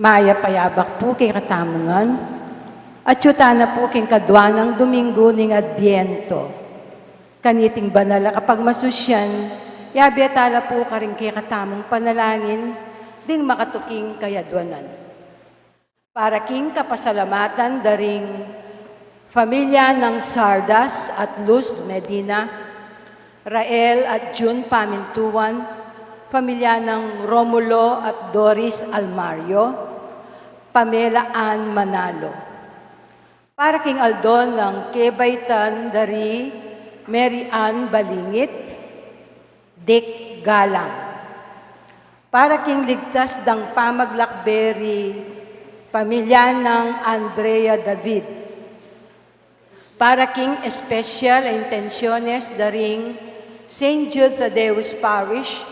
Maya payabak po kay katamungan, at yutana po king kadwanang Domingo ning Adbiento. Kaniting banala kapag masusyan, yabiatala po ka rin kay katamong panalangin, ding makatuking kayadwanan. Para king kapasalamatan daring pamilya ng Sardas at Luz Medina, Rael at June Pamintuan, pamilya ng Romulo at Doris Almario, Pamela Ann Manalo. Para king Aldon ng Kebaytan dari Mary Ann Balingit, Dick Galang. Para king ligtas dang pamaglakberi, pamilya ng Andrea David. Para king espesyal intenciones daring St. Jude Tadeus Parish,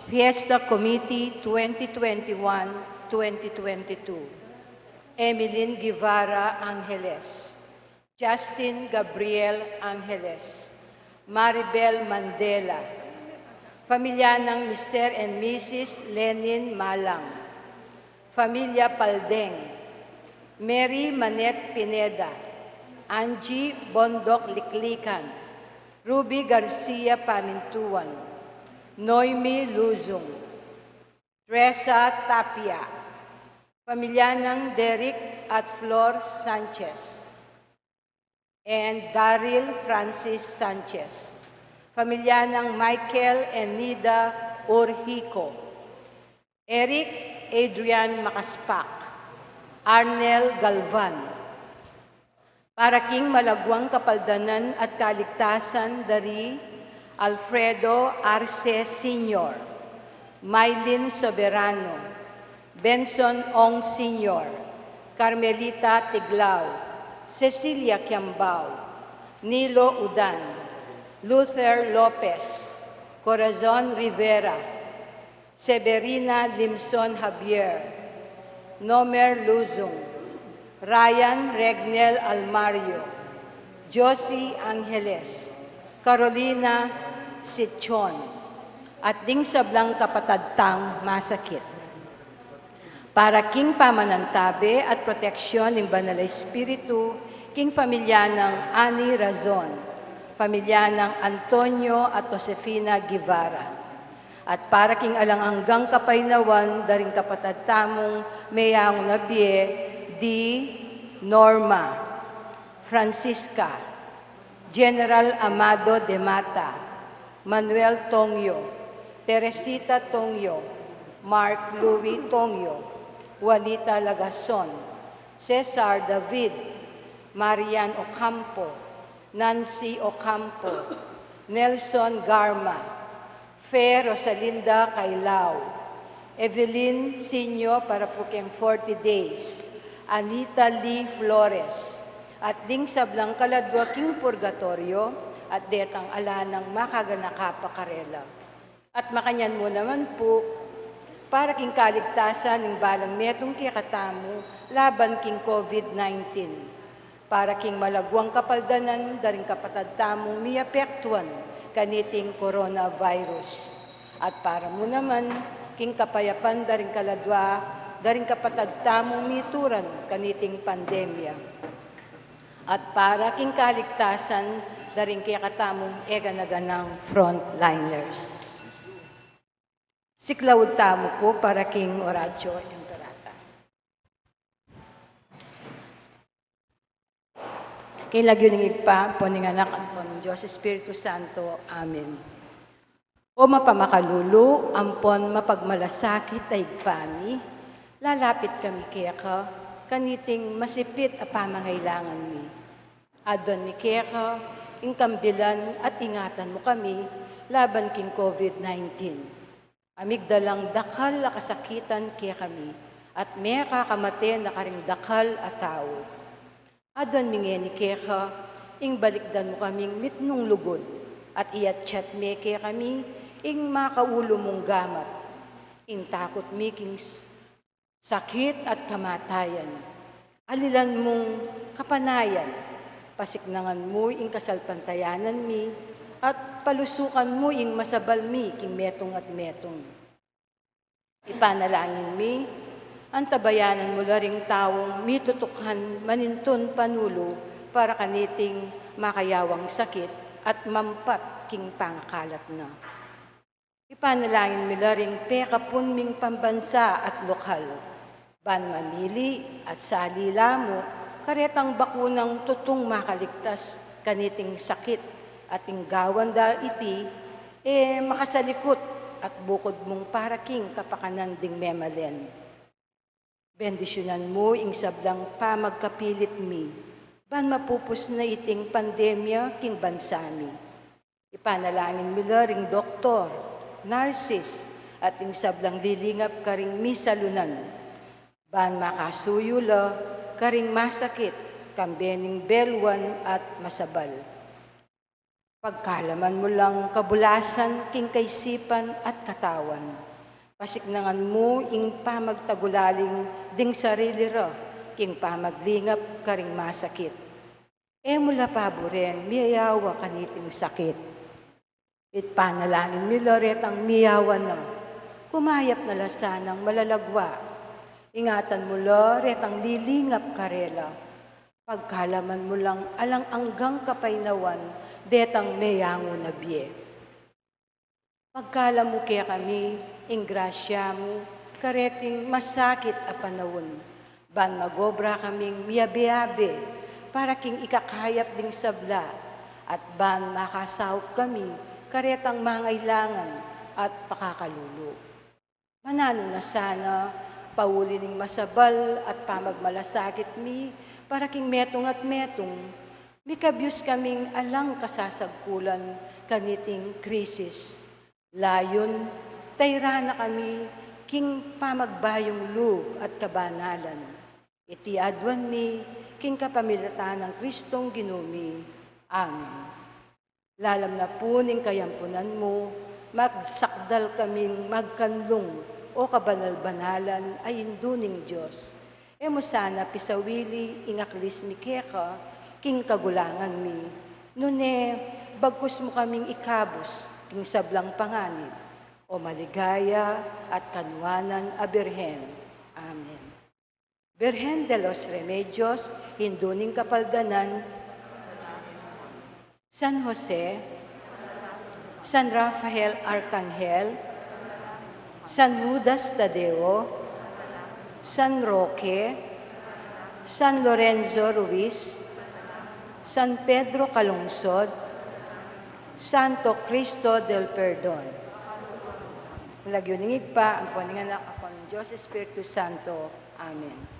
Fiesta Committee 2021-2022. Emeline Guevara Angeles, Justin Gabriel Angeles, Maribel Mandela, pamilya ng Mr. and Mrs. Lenin Malang, Pamilya Paldeng, Mary Manette Pineda, Angie Bondok Liklikan, Ruby Garcia Pamintuan, Noemi Luzong, Teresa Tapia, pamilya ng Derek at Flor Sanchez, and Daryl Francis Sanchez, pamilya ng Michael and Nida Urhico, Eric Adrian Makaspak, Arnel Galvan. Para king malagwang kapaldanan at kaligtasan dari Alfredo Arce Sr., Mylene Soberano, Benson Ong Sr., Carmelita Tiglao, Cecilia Kiambao, Nilo Udan, Luther Lopez, Corazon Rivera, Severina Limson Javier, Nomer Luzong, Ryan Regnel Almario, Josie Angeles, Carolina Sichon, at ding sablang kapatadtang masakit. Para king pamanantabe at proteksyon ng Banal Espiritu, king pamilya ng Ani Razon, pamilya ng Antonio at Josefina Guevara. At para king alang-anggang kapaynawan, daring kapatadtamong Mayang Nabie, di Norma, Francisca, General Amado de Mata, Manuel Tongyo, Teresita Tongyo, Mark Louis Tongyo, Juanita Lagason, Cesar David, Marian Ocampo, Nancy Ocampo, Nelson Garma, Fe Rosalinda Cailao, Evelyn Sinyo para po keng 40 days, Anita Lee Flores, at ding sablang kaladwa king purgatorio at detang ala ng makaganaka pakarela. At makanyan mo naman po, para king kaligtasan ng balang metong kikatamu laban king COVID-19. Para king malagwang kapaldanan daring kapatadtamong miapektuan kaniting coronavirus. At para mo naman king kapayapan daring kaladwa daring kapatadtamong mituran kaniting pandemya. At para king kaligtasan daring kikatamong eganaganang frontliners. Siklawud tamo po para king Oradyo yung tarata. Kilagyo ng igpa, po ng anak at po ng Diyos, Espiritu Santo. Amen. O mapamakalulu, ampon mapagmalasakit ay igpani, lalapit kami kaya ka, kaniting masipit a pamangailangan mi. Adon ni kaya ka, ingkambilan at ingatan mo kami, laban king COVID-19. Amigdalang dakal a kasakitan kaya kami, at may kakamate na karing dakal a tao. Adon mingeni kaya ka, ing balikdan mo kaming mitnong lugod, at iyatchat me kaya kami, ing makaulo mong gamat, ing takot mi king sakit at kamatayan. Alilan mong kapanayan, pasiknangan mo ing kasalpantayanan mi, at palusukan mo ing masabal mi king metong at metong. Ipanalangin mi, Antabayanan mo la ring taong mitutukhan maninton panulo para kaniting makayawang sakit at mampat king pangakalat na. Ipanalangin mo la ring pekapunming pambansa at lokal. Ban mamili at salila mo, karetang bakunang tutong makaligtas kaniting sakit at inggawan da iti, makasalikot at bukod mong paraking kapakanan ding memalen. Bendisyonan mo ing sablang pamagkapilit mi, ban mapupus na iting pandemya king bansami. Ipanalangin mi la ring doktor, nurses, at ing sablang lilingap karing misalunan. Ban makasuyo la karing masakit, kambening belwan at masabal. Pagkalaman mo lang kabulasan king kaisipan at katawan. Pasiknangan mo ing pamagtagulaling ding sarili ra, king pamaglingap karing masakit. Mula paboren, miyayawa kaniting sakit. Panalangin mi loret ang miyawan na, kumayap na lasanang malalagwa. Ingatan mo loret ang lilingap karela. Pagkalaman mo lang alang anggang kapaynawan, detang meyango na biye. Pagkalam mo kaya kami, ingrasya mo, kareting masakit a panawon. Ban magobra kaming miyabe-abe, para king ikakayap ding sabla, at ban makasawp kami, karetang mangailangan at pakakalulo. Manano na sana, pauli ning masabal at pamagmalasakit mi, para king metong at metong, mikabyus kaming alang kasasagkulan kaniting krisis. Layon, tayra na kami, king pamagbayong loob at kabanalan. Iti adwan mi, king kapamilatan ng Kristong Ginumi. Amen. Lalam na po ning kayampunan mo, magsakdal kaming magkanlong o kabanal-banalan ay induning Diyos. Mo sana pisawili ingaklis mi keka, king kagulangan mi. Nune, bagkus mo kaming ikabos, king sablang panganib, o maligaya at kanwanan a Birhen. Amen. Birhen de los Remedios, hinduning kapaldanan, San Jose, San Rafael Arcangel, San Judas Tadeo, San Roque, San Lorenzo Ruiz, San Pedro Calungsod, Santo Cristo del Perdon. Lagyuningig pa ang paninganak ako ng Diyos Espiritu Santo. Amen.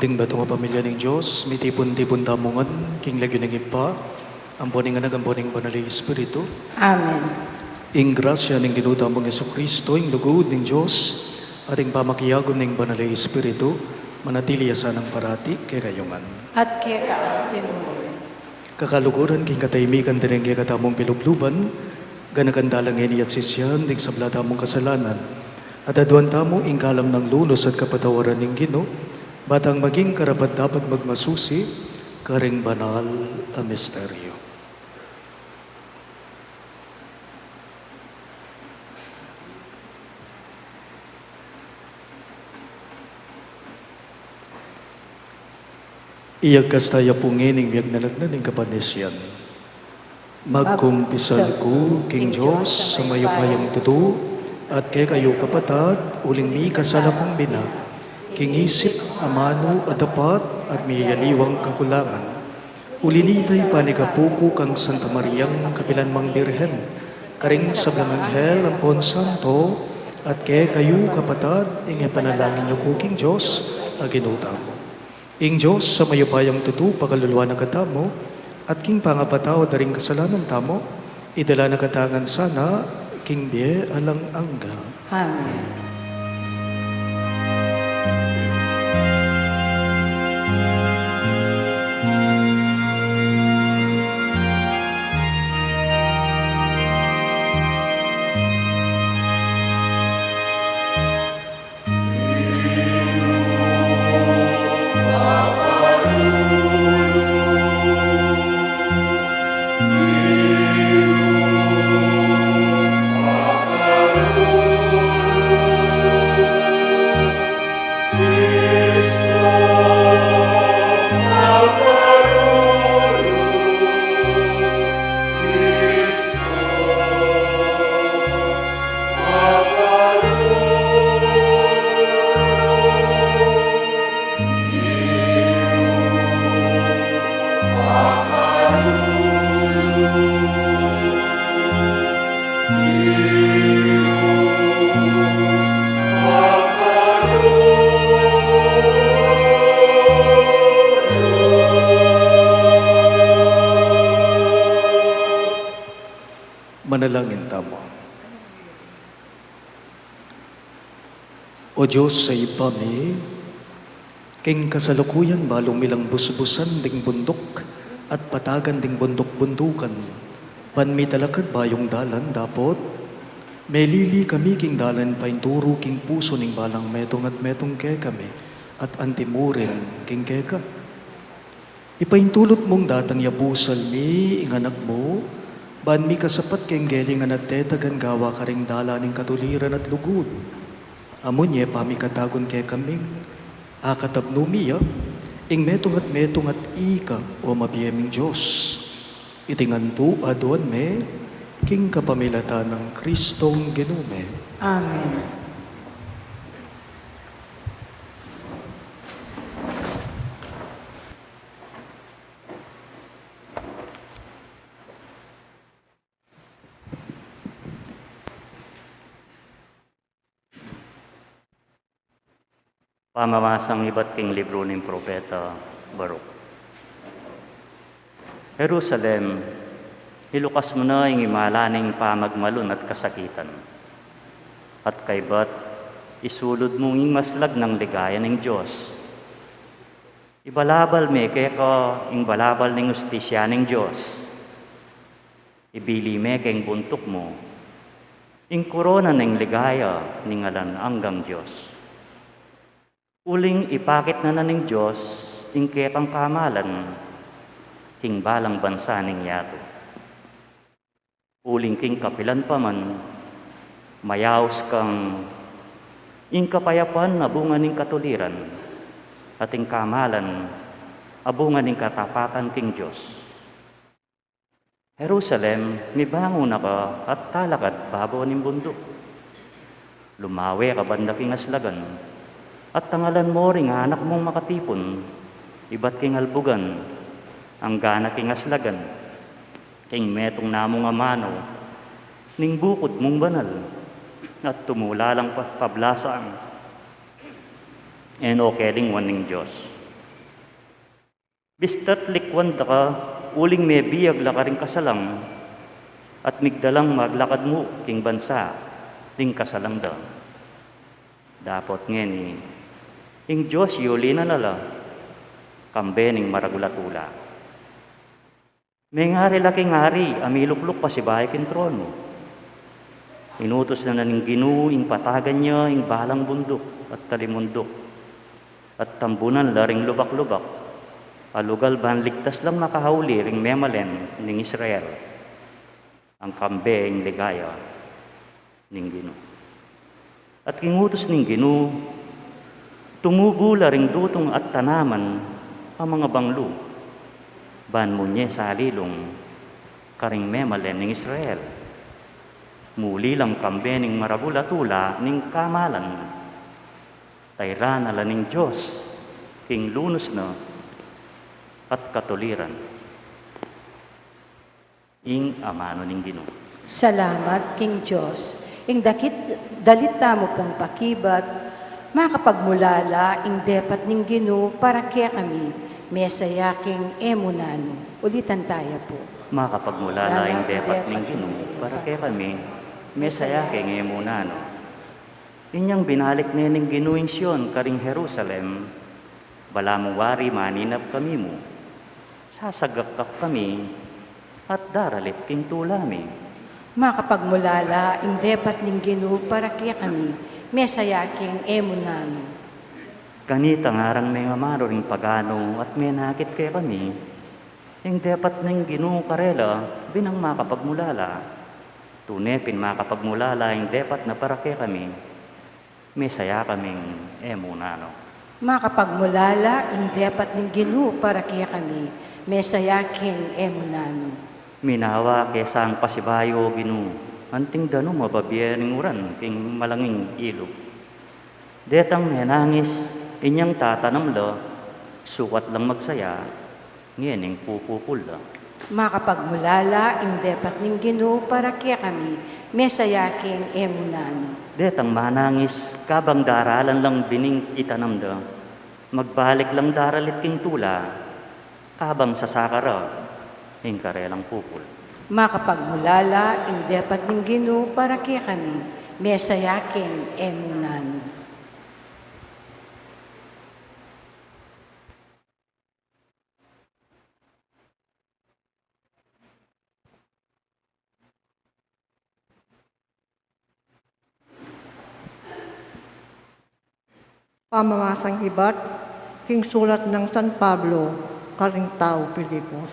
Amunting bato nga pamilya ng Diyos, mitipon-tipon tamungan, king lagyo ng ipa, amponing nga nagamponing banali Espiritu. Amen. Ing grasya ng ginutamong Yesu Kristo, ing lugod ng Diyos, ating pamakiyagon ng banali Espiritu, manatili asan ng parati kay kayungan. At kaya kaatin mo. Kakaluguran king kataymikan din kay katamong pilubluban, ganakandalang ini at sisyan, ning sabla tamong kasalanan, at aduan tamo ing kalam ng lunos at kapatawaran ng Gino, batang maging karapat dapat magmasusi, karing banal a misteryo. Iyag kastaya pungining miyag nalagnan ng kapanisyan. Magkumpisal ko, King Diyos, sa mayupayang tuto, at kay kayo kapatad, uling mi kasalakong bina, king isip, amano, at dapat, at miyaliwang kakulangan. Ulinitay panikapuko kang Santa Mariang Kapilanmang Birhen, karing sa Blanganghel ang Pon Santo, at kay kayo kapatad, ing ipanalangin niyo ko, King Diyos, aginuta mo. Ing Diyos, sa mayupayang tuto, pakaluluwa na katamo, at king pangapataw daring kasalanan tamo, idala na katangan sana, king biye alang angga. Amen. Manalangin tamo. O Diyos sa ipami, king kasalukuyan balong milang busbusan ding bundok at patagan ding bundok-bundukan. Panmi talakad bayong dalan dapot, melili kami king dalan painturo king puso ning balang metong at metong ke kami at antimurin king keka. Ipaintulot mong datang yabusal mi ing anak mo, ban mi kasapat keng gelingan at tetagan gawa karing dala ning katuliran at lugod. Amunye pamikatagon kay kaming, akatabno miya, ing metong at ika o mabiyeming Diyos. Itingan po aduan me, king kapamilata ng Kristong Ginume. Amen. Pamamasang iba't king libro ng Propeta Baruch. Jerusalem, ilukas mo na yung imalaning pamagmalon at kasakitan. At kaybat, isulod mong maslag ng ligaya ng Diyos. Ibalabal me kaya ka ing balabal ng ustisya ng Diyos. Ibili me kayong buntok mo, ing korona ng ligaya ng alan anggang Diyos. Uling ipakit na ng Diyos, ing kekang kamalan, king balang bansa ng yato. Uling king kapilan pa man, mayaos kang ing kapayapan abungan ng katuliran, at ing kamalan abungan ng katapatan king Diyos. Jerusalem, mibango na ka at talakad babaw ng bundok. Lumawe ka banda king aslagan, at tangalan mo ring anak mong makatipon, iba't king albugan, ang gana king aslagan, king metong namong amano, ning bukod mong banal, at tumula lang pablasaan. En o keling wan ning Diyos, Bistat likwan da ka, uling may biyag la ka rin kasalang, at migdalang maglakad mo king bansa, ring kasalang da. Dapat ngeni, ing Diyos yuli na lala, kambening maragulatula. May ngari laking ngari, amilukluk pa si bahay kin trono. Inutos na naning Ginoo ing patagan niya ing balang bundok at talimundok. At tambunan laring lubak-lubak. Alugal ban ligtas lang nakahuli ring memalen ning Israel. Ang kambe ing ligaya ning Ginoo. At kingutos ning Ginoo, tumubula ring dutong at tanaman ang mga banglo. Ban mo niya sa halilong karing memalen ning Israel. Muli lang kambe ning maragulatula ning kamalan. Tayra nala ning Diyos, king lunos na at katuliran. Ing amano ning Ginoo. Salamat, King Diyos. Ing dalita mo pong pakibat, makapagmulala ing depat ning Ginoo para kaya kami, mesaya king emunano. Ulitan tayo po. Makapagmulala ing depat ning Ginoo para kay kami, mesaya king emunano. Inyang binalik ning Ginoo ing Sion karing Jerusalem, balamong wari maninap kami mo, sasagakak kami, at daralit king tulami. Makapagmulala ing depat ning Ginoo para kaya kami, mesaya king emunano. Kanita ngarang may ngamaro ring pagano at may nakit kay kami, ing depat ning Ginoo karela binang makapagmulala. Tunepin makapagmulala ing depat na para kay kami, mesaya kaming emunano. Makapagmulala ing depat ning Ginoo para kaya kami, mesaya king emunano. Minawa kesang pasibayo Ginoo, anting dano mababiyaning uran king malanging ilog. Detang menangis, inyang tatanam la, sukat lang magsaya, ngening pupupul la. Makapagmulala ing depat ning Ginoo para kaya kami, mesaya king emunano. Detang manangis, kabang daralan lang bining itanam da, magbalik lang daralit king tula, kabang sasakara, ing karelang pupul. Makapagmulala ing depat ning Ginoo para kaya kami, mesaya king emunano. Pamamasang iba't king sulat ng San Pablo, karing tao Pilipos.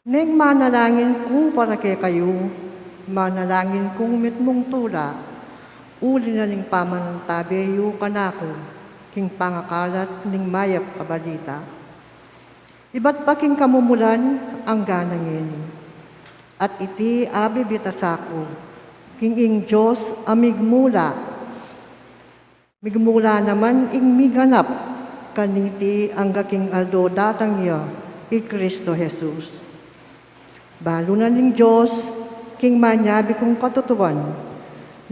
Neng manalangin ko para kay kayo, manalangin kong mitmong tula, uli na ning pamantabeyo kanako, king pangakalat ning mayap kabalita. Iba't pa king kamumulan ang ganangin, at iti abibitasako, king ing Diyos amigmula, migmula naman ing miganap, kaniti ang gaking aldo datang iya, i Kristo Jesus. Balo na ning Diyos, king manyabi kong katutuan,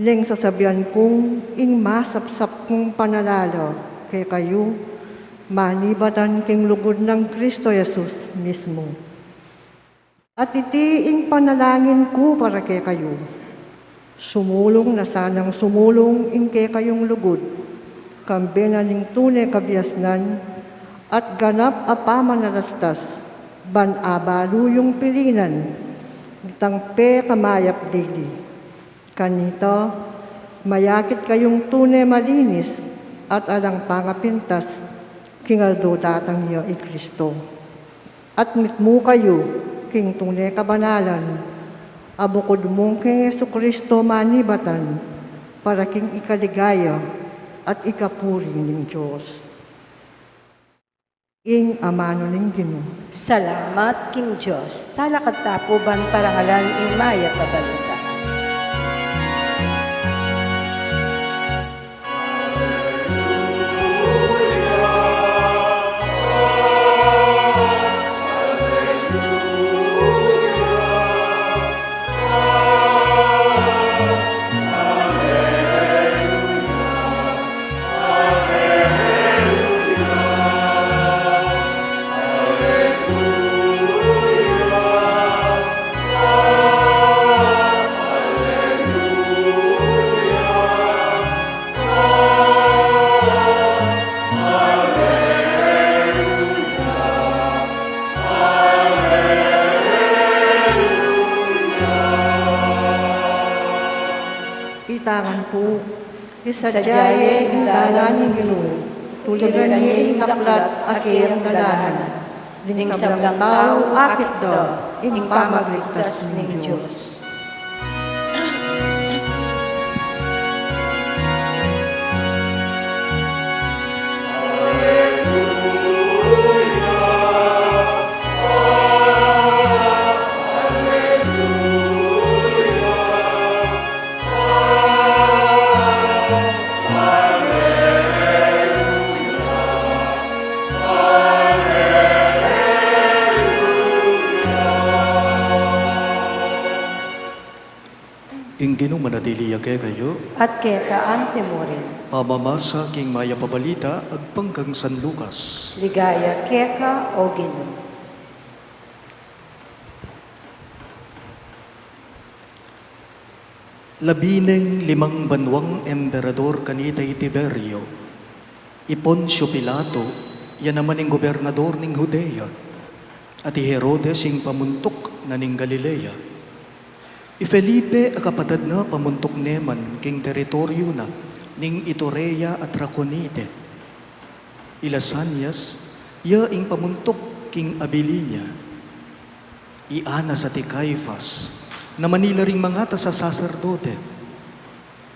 ling sasabihan kong ing masapsap kong panalalo, kay kayo, manibatan king lugod ng Kristo Jesus mismo. At iti ing panalangin ko para kay kayo, sumulong na sanang sumulong ing kay kayong lugod, kambe na ning tunay kabiasnan, at ganap apaman nalastas, ban abalo yung pilinan, tangpe kamayap dili. Kanito, mayakit kayong tunay malinis, at alang pangapintas, kingaldo datang niyo i Kristo. At mitmo kayo, king tunay kabanalan, abukod mong king Yesu Kristo manibatan, para king ikaligaya at ikapuring ng Diyos. Ing amano ning Ginoo. Salamat, King Diyos. Talakad tapuban parangalan ing maya kabalita. po. Isadyaye ing dalan ng Ginoo. Tuligan niya ing daklat akir dalanan. Dining sablang tao akit daw ing pamagligtas ng Diyos. Ginong manatili kayo, At kaya kaante mo rin. pamamasa king maya pabalita agpangkang San Lucas. Ligaya keka o Ginoo. Labineng 5 banwang emperador kanitay Tiberio. Poncio Pilato, yan naman ang gobernador ng Judea. At Herodes ang pamuntok na ning Galilea. Felipe kapatid na pamuntok neman king teritoryo na ning Iturea at Traconite. Ilasanias, ya ing pamuntok king Abilinia. Iana sa ti Caifas, na Manila ring mga sa saserdote.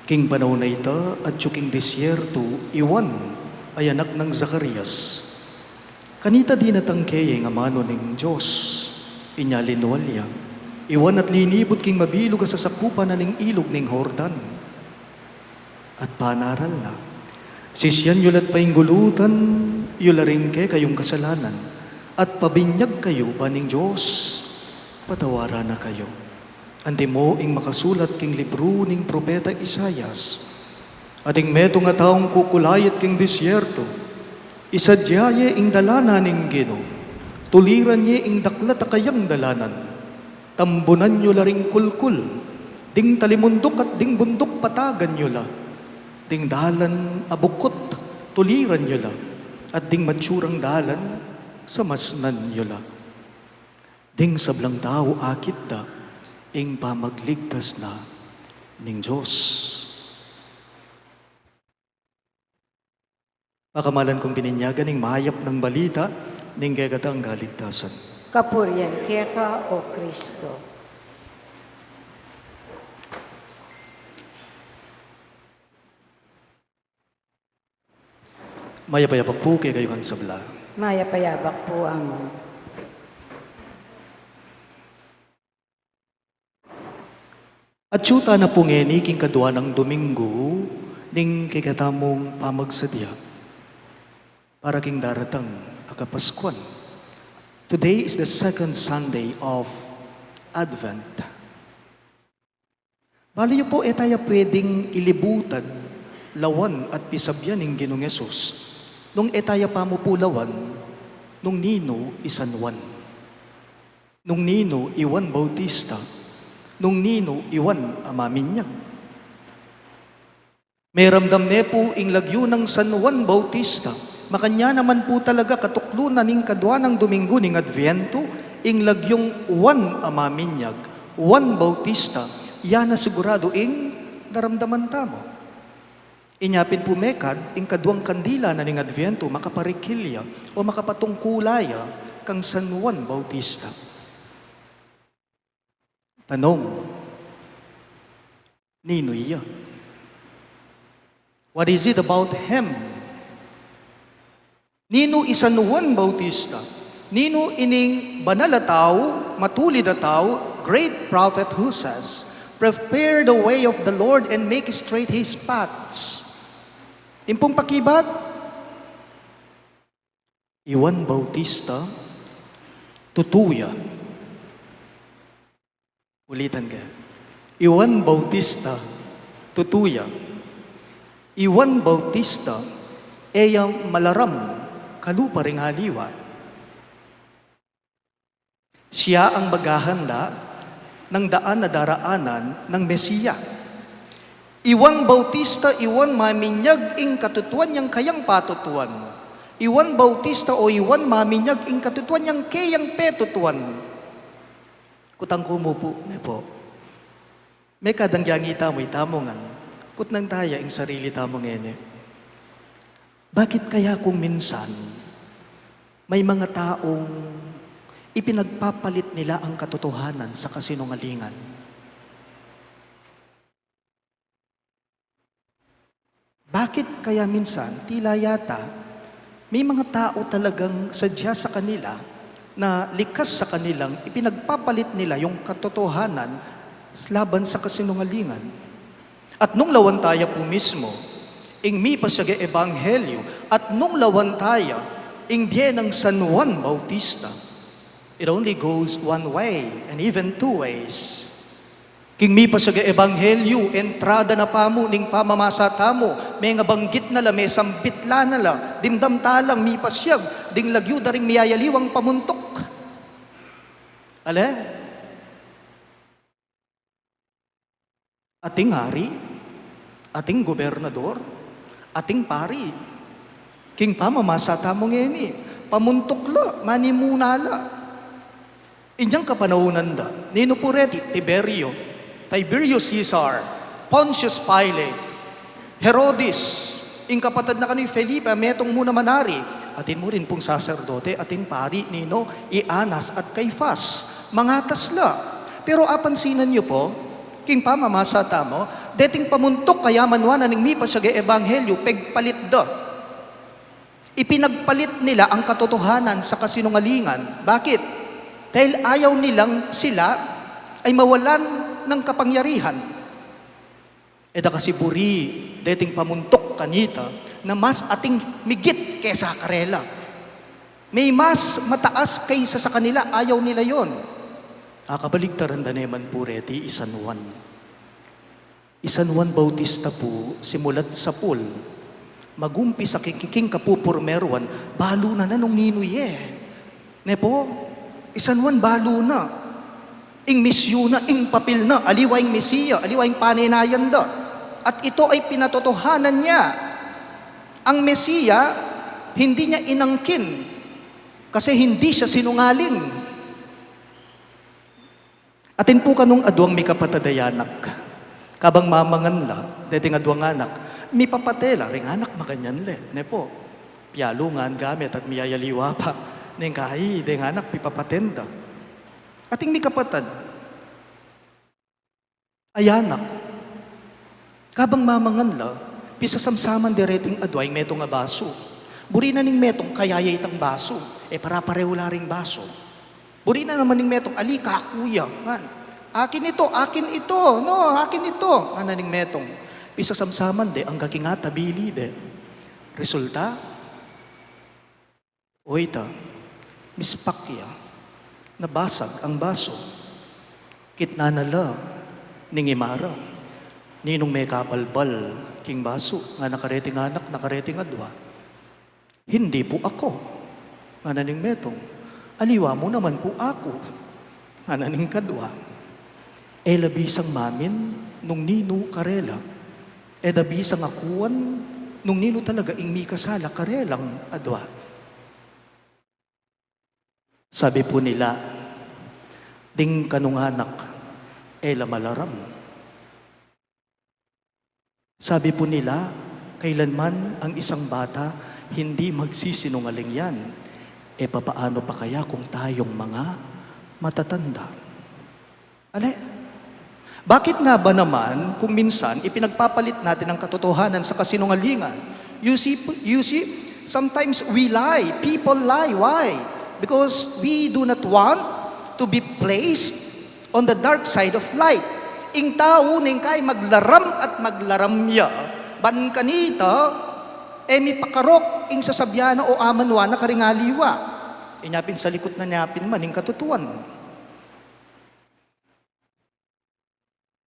King panahon na ita at king disyerto, Iwan ay anak ng Zacarias. Kanita di natangkeye nga mano ning Diyos, inyalinwalya. Iwan at linibot king mabilog sa sakupan na ning ilog ning Hordan. At panaral na, sisyan yulat pa gulutan, yularing ke kayong kasalanan, at pabinyag kayo ba ning Diyos, patawara na kayo. Andi mo ing makasulat king libro ning propeta Isayas, at ing meto nga taong kukulayat king disyerto, isadyaye ing dalana ning Ginoo, tuliran niya ing daklat kayang dalanan, tambunan nyo la ring kulkul, ding talimundok at ding bundok patagan nyo la, ding dalan abukot, tuliran nyo la, at ding matsurang dalan, samasnan nyo la. Ding sablang tao akit da, ing pamagligtas na ning Diyos. Pakamalan kong bininyagan ning mahayap ng balita, ning gagatang galigtasan. Kapuryan keka o Kristo. Mayapayapak po kay kayo kang sabla. Maya payabak po amon. At syuta na po ngeni king kadwa ng Domingo, ning kikatamong pamagsadya, para king daratang akapaskuan. Today is the second Sunday of Advent. Baliyo po tayo pwedeng ilibutan, lawan at pisabyan ng Ginoong Yesus, nung tayo pamupulawan, nung nino San Juan, nung nino Juan Bautista, nung nino Juan Amaminyag. May ramdam ne po ing lagyo ng San Juan Bautista, makanya naman po talaga katuklunan ning kadwa ng Domingo ning Adviento, ing lagyong Juan Amaminyag, Juan Bautista, yan na sigurado ing naramdaman tamo. Inyapin po mekad, ing kadwang kandila na ning Adviento, makaparikilya o makapatungkulaya kang San Juan Bautista. Tanong, nino iya? What is it about him? Nino San Juan Bautista? Nino ining banal na tao, matulid na tao, great prophet who says, prepare the way of the Lord and make straight His paths. Impong pakibat, Juan Bautista, tutuya. Ulitan ka. Juan Bautista, tutuya. Juan Bautista, eyang malaram, kalupa ring haliwa. Siya ang maghahanda ng daan na daraanan ng Mesiya. Juan Bautista, Juan maminyag ing katutuan niyang kayang patutuan. Juan Bautista o Juan maminyag ing katutuan niyang kayang petutuan. Kutang kumupo, ne po. May kadang yang itamoy tamongan. Putnang taya ang sarili tamang ene. Bakit kaya kung minsan may mga taong ipinagpapalit nila ang katotohanan sa kasinungalingan? Bakit kaya minsan, tila yata, may mga tao talagang sadya sa kanila na likas sa kanilang ipinagpapalit nila yung katotohanan laban sa kasinungalingan. At nung lawantaya po mismo, ing mi pasyaga ebanghelyo, at nung lawantaya, ing biye ng San Juan Bautista, it only goes one way and even two ways. King mi pasyaga ebanghelyo, entrada na pamo ning pamamasa tamo, may nga banggit na la, may sampitla na la, dimdam talang mi pasyag, ding lagyo daring miyayaliwang pamuntok. Ale? Ating hari, ating gobernador, ating pari, king pamamasa tamong eni, pamuntok la, manimunala. Inyang kapanahunan da, nino pureti, Tiberius Caesar, Pontius Pilate, Herodes, ing kapatid na kani Felipe, metong muna manari, atin mo rin pong saserdote, ating pari, nino, Ianas at Caifás, mangatas la. Pero apansinan niyo po, king pamamasa tamo, deting pamuntok kaya manwana ng mi pasyaga ebanghelyo, pegpalit da. Ipinagpalit nila ang katotohanan sa kasinungalingan. Bakit? Dahil ayaw nilang sila ay mawalan ng kapangyarihan. Eda kasi buri, deting pamuntok kanita, na mas ating migit kesa karela. May mas mataas kaysa sa kanila, ayaw nila yon. Akabaligtaran da naman po reti, San Juan. San Juan Bautista po, simulat sa pool, magumpi sa kikiking kapupurmeruan, balo na nung ninuye. Ne po, San Juan balo na. Ing misyo na, ing papil na, aliwa ing mesiya, aliwa ing paninayan da. At ito ay pinatotohanan niya. Ang mesiya, hindi niya inangkin kasi hindi siya sinungaling. Atin po kanong adwang mi kapatadayanak, kabang mamangan la, deting adwang anak, mi papatela, ring anak maganyan le, ne po, piyalungan gamit at miyayaliwa pa, neng kahi, deng anak pipapatenda. Ating mi kapatad, ayanak, kabang mamangan la, pisasamsaman direting adway metong nga baso. Buri na ning metong kayayay itang baso, para pareho laring baso. Buri na naman ning metong, alika, kuya, man. Akin ito, no, akin ito. Ano ning metong, pisasamsaman de, ang kakingata bili de. Resulta, oita, mispakya, nabasag ang baso. Kitna nala, ning imara, ninong may kabalbal, king baso, nga nakareting anak, nakareting adwa. Hindi po ako, nga naning metong, aliwa mo naman po ako, nga naning kadwa. Labisang mamin, nung nino karela, labisang akuan, nung nino talaga ing mi kasala karelang adwa. Sabi po nila, ding kanunganak, malaram. Sabi po nila, kailanman ang isang bata hindi magsisinungaling yan. Papaano pa kaya kung tayong mga matatanda? Bakit nga ba naman kung minsan ipinagpapalit natin ang katotohanan sa kasinungalingan? You see, sometimes we lie. People lie. Why? Because we do not want to be placed on the dark side of light. Ing tao ning kay maglaram at maglaramya. Ban kanita, mi pakarok ing sasabyana o amanwa na karingaliwa. Inyapin sa likod na nyapin man ing katutuan.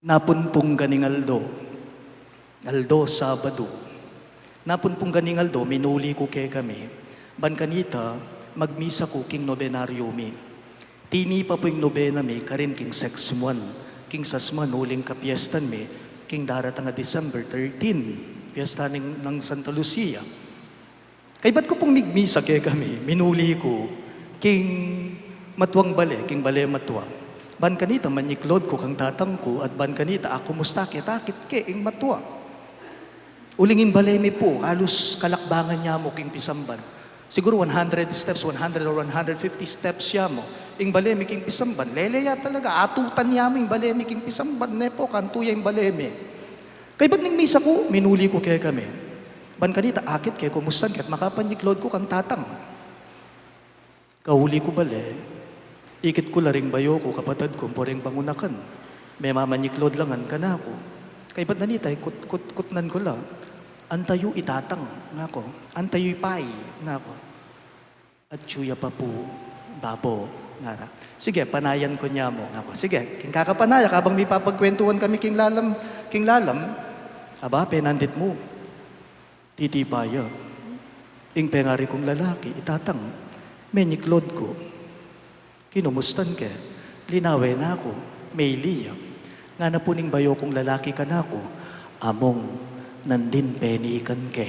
Napunpong ganing Aldo Sabado. Napunpong ganing Aldo, minuli ko kay kami. Ban kanita, magmisa ko king nobenaryo mi. Tini pa po yung nobena mi, karin king sexmuan. King sasman, huling kapiestan mi, king daratang December 13, piyesta ng Santa Lucia. Kay ba't ko pong migmisa kay kami, minuli ko, king matwang bale, king bale matwang. Ban kanita, manyiklod ko kang tatang ko, at ban kanita, ako mustakit, akit ke, ing matwa. Uling imbaleme po, halos kalakbangan niya mo king pisamban. Siguro 100 steps, 100 or 150 steps siya mo. Ing baleme king pisamban, leleya talaga, atutan niya mo ing baleme king pisamban, nepo, kantuya ing baleme. Kay ba't ning misa ko, minuli ko kaya kami. Ban kanita, akit kaya kumustan, kaya't makapanyiklod ko kang tatang. Kahuli ko bale, ikit ko laring bayo ko, kapatid ko, poreng pangunakan. May mamanyiklod langan ka na ako. Kay ba't nanita, kutnan ko la. Antayo itatang, nga ko. Antayo ipay, nga ko. At tsuya pa po, babo, nga ra. Sige, panayan ko niya mo, nga ko. Sige, king kakapanaya, kabang may papagkwentuhan kami king lalam, aba, penandit mo. Titipaya. Ing pengari kong lalaki, itatang. Menyiklod ko. Kinumustan ke. Linawe na ako. May liya. Nga na puning bayo kong lalaki ka na ako. Among nandin penikan ke.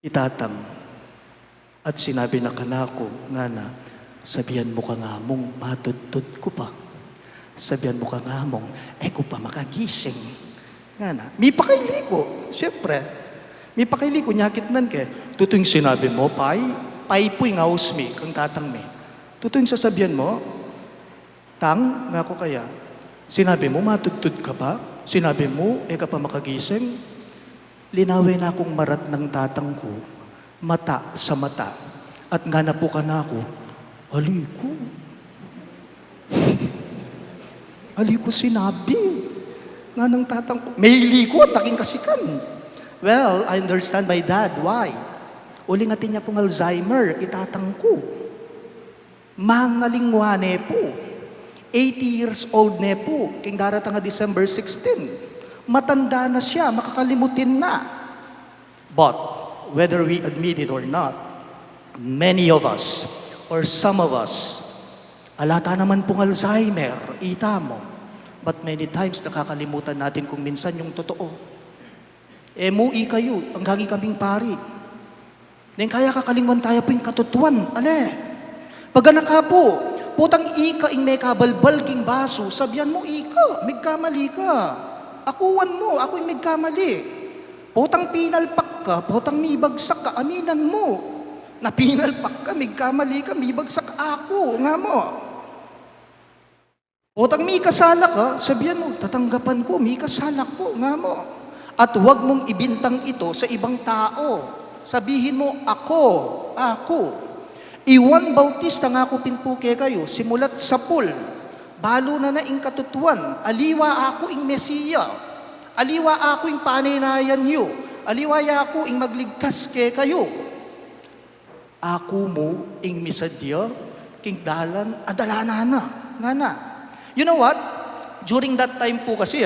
Itatang. At sinabi na kanako nga na, sabihan mo ka nga mong matutod ko pa. Sabihan mo ka nga mong, ko pa makagising. Nga na, may pakaili ko. Siyempre, may pakaili ko, nyakit nan ke. Tutuing sinabi mo, pay po'y ngaus mi, kang tatang mi. Tutuing sasabihan mo, tang, nga ko kaya. Sinabi mo, matutod ka pa? Sinabi mo, ka pa makagising? Linawin na akong marat ng tatang ko, mata sa mata. At nga na po ka na ako, aliko. Aliko sinabi. Nga ng tatang ko, may liko at naking kasikan. Well, I understand my dad. Why? Uli nga niya pong Alzheimer, itatang ko. Mangalingwane po. 80 years old na po, king daratang nga December 16. Matanda na siya, makakalimutin na. But, whether we admit it or not, many of us, or some of us, alata naman pong Alzheimer, ita mo. But many times, nakakalimutan natin kung minsan yung totoo. Mui kayo, ang gagi kaming pari. Neng kaya kakalingwan tayo po yung katutuan, ale. Pag naka po, putang ika ing may kabalbal king baso, sabihan mo ika, migkamali ka. Akuan mo, ako yung migkamali. Putang pinalpak ka, putang mibagsak ka, aminan mo. Na pinalpak ka, migkamali ka, mibagsak ako, nga mo. Putang may kasala ka, sabihan mo, tatanggapan ko, may kasala ko, nga mo. At huwag mong ibintang ito sa ibang tao. Sabihin mo, ako. Iwan Bautista nga ko pinpuke kayo, simulat sa pool, balo na ing katutuan, aliwa ako ing Mesiya, aliwa ako ing paninayan nyo, aliwa ako ing magligtas ke kayo. Ako mo ing misadya, king dalan, adalana na, nga na. You know what? During that time po kasi,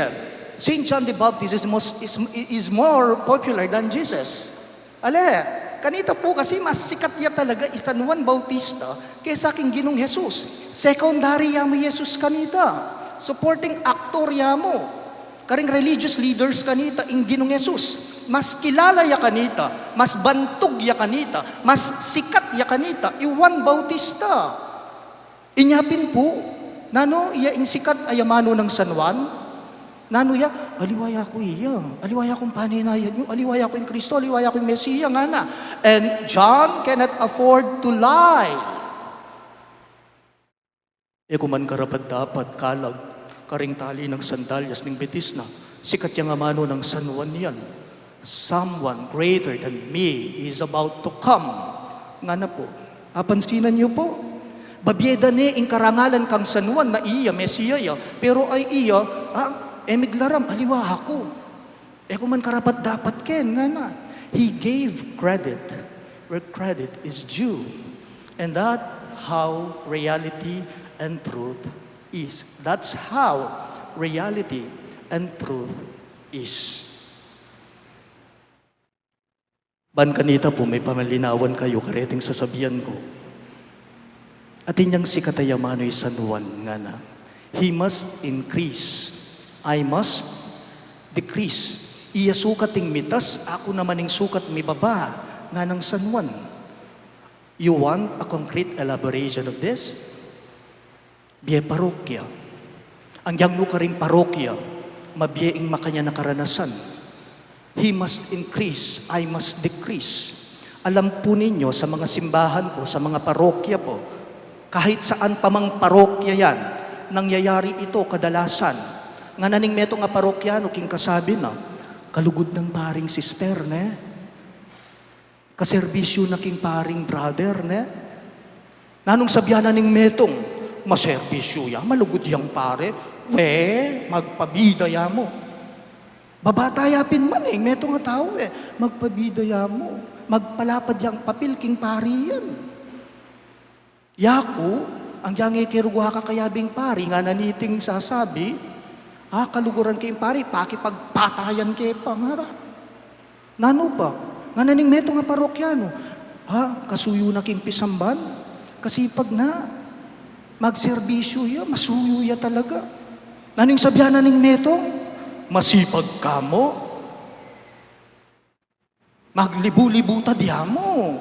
St. John the Baptist is more popular than Jesus. Ale, kanita po kasi mas sikat niya talaga San Juan Bautista kaysa aking Ginong Jesus. Secondary mo Jesus kanita. Supporting actor mo. Karing religious leaders kanita ing Ginong Jesus. Mas kilala ya kanita, mas bantog ya kanita, mas sikat ya kanita, Juan Bautista. Inyapin po, nano iya ing sikat ayamano ng San Juan? Nano ya, aliwaya ko iya. Aliwaya kong paninayan nyo. Aliwaya ko yung Kristo. Aliwaya ko yung Mesiya nga na. And John cannot afford to lie. Kuman karapat dapat kalag, karing tali ng sandalyas ng betis na, sikat yung amano ng San Juan yan. Someone greater than me is about to come. Nga na po. Apansinan niyo po. Babyeda ni ing karangalan kang San Juan na iya, Mesiya ya. Pero ay iya, miglaram, aliwa ako. Kuman karapat dapat ken, nga na. He gave credit where credit is due. And that how reality and truth is. That's how reality and truth is. Ban kanita po, may pamalinawan kayo, kareting sasabihan ko. At inyang si Katayamano'y San Juan nga na. He must increase. I must decrease. Iya sukat ting mitas, ako naman ing sukat mi baba nga ng San Juan. You want a concrete elaboration of this? Biye parokya. Ang yang no karing parokya, mabiyeing makanya na karanasan. He must increase, I must decrease. Alam po ninyo sa mga simbahan po, sa mga parokya po, kahit saan pa mang parokya yan, nangyayari ito kadalasan. Nga naning meto nga parokyano, king kasabi na, kalugod ng paring sister, ne? Kaserbisyo na king paring brother, ne? Nanong sabyanan ning metong, maserbisyo ya, malugod yang pare, magpabidaya mo. Babatayapin man meto nga tao magpabidaya mo. Magpalapad yang papil king pari yan. Yaku, ang yang ikirugwa ka kayabing pari, nga naniting sasabi, kaluguran kayong pari, pakipagpatayan kayo pangarap. Nano pa? Nga naning meto nga parokyano, kasuyo na king pisamban, kasipag na, magserbisyo ya, masuyo ya talaga. Naning sabyan naning meto, masipag ka mo, maglibu-libuta diya mo.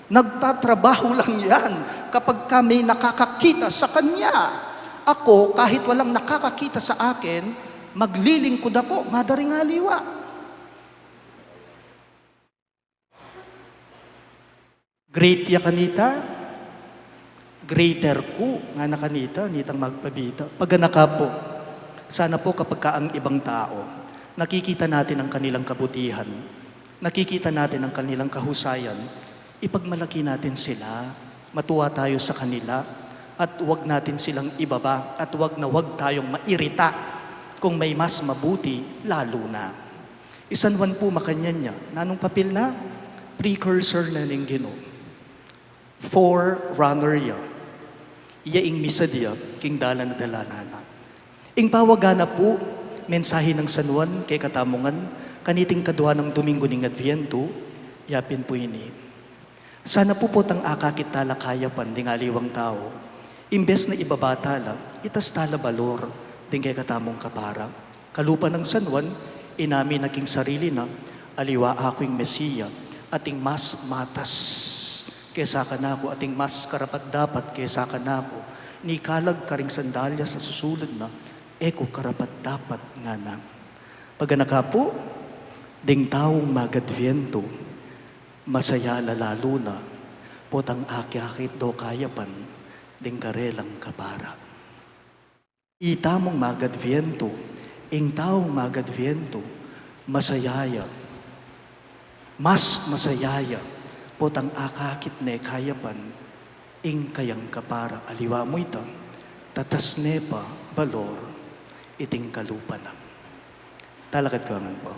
Nagtatrabaho lang yan kapag kami nakakakita sa Kanya. Ako, kahit walang nakakakita sa akin, maglilingkod ako, madaring aliwa. Great ya kanita, greater ko, nga na kanita, nitang magpabita. Pagganaka po, sana po kapag ka ang ibang tao, nakikita natin ang kanilang kabutihan, nakikita natin ang kanilang kahusayan, ipagmalaki natin sila, matuwa tayo sa kanila, at huwag natin silang ibaba, at huwag tayong mairita kung may mas mabuti, lalo na. Isanwan po makanyan niya, nanong papel na? Precursor na ning Ginoo. Forerunner ya. Iyaing misa diya, king dala na dalanana. Ing pawagana po, mensahe ng San Juan kay katamungan, kaniting kadwa ng Domingo ning Adviento, yapin po ini. Sana po tang akakit tala kaya pan ding aliwang tao, imbes na ibabatala, itas tala balor, ding kay katamong kapara. Kalupa ng San Juan, inami naking sarili na, aliwa ako'y Mesiya, ating mas matas kesa kanako, ating mas karapat dapat kesa kanako, ni kalag karing sandalya sa susulod na, eko karapat dapat nga na. Pagganaka po, ding taong magadviento, masaya lalo na, potang aki-akit do kayapan, ding karelang kapara. Itamong magadviento, ing taong magadviento, masayaya, mas masayaya, potang akakit ne kayapan, ing kayang kapara aliwa mo ito, tatas nepa balor, iting kalupan na. Talakad ka man po.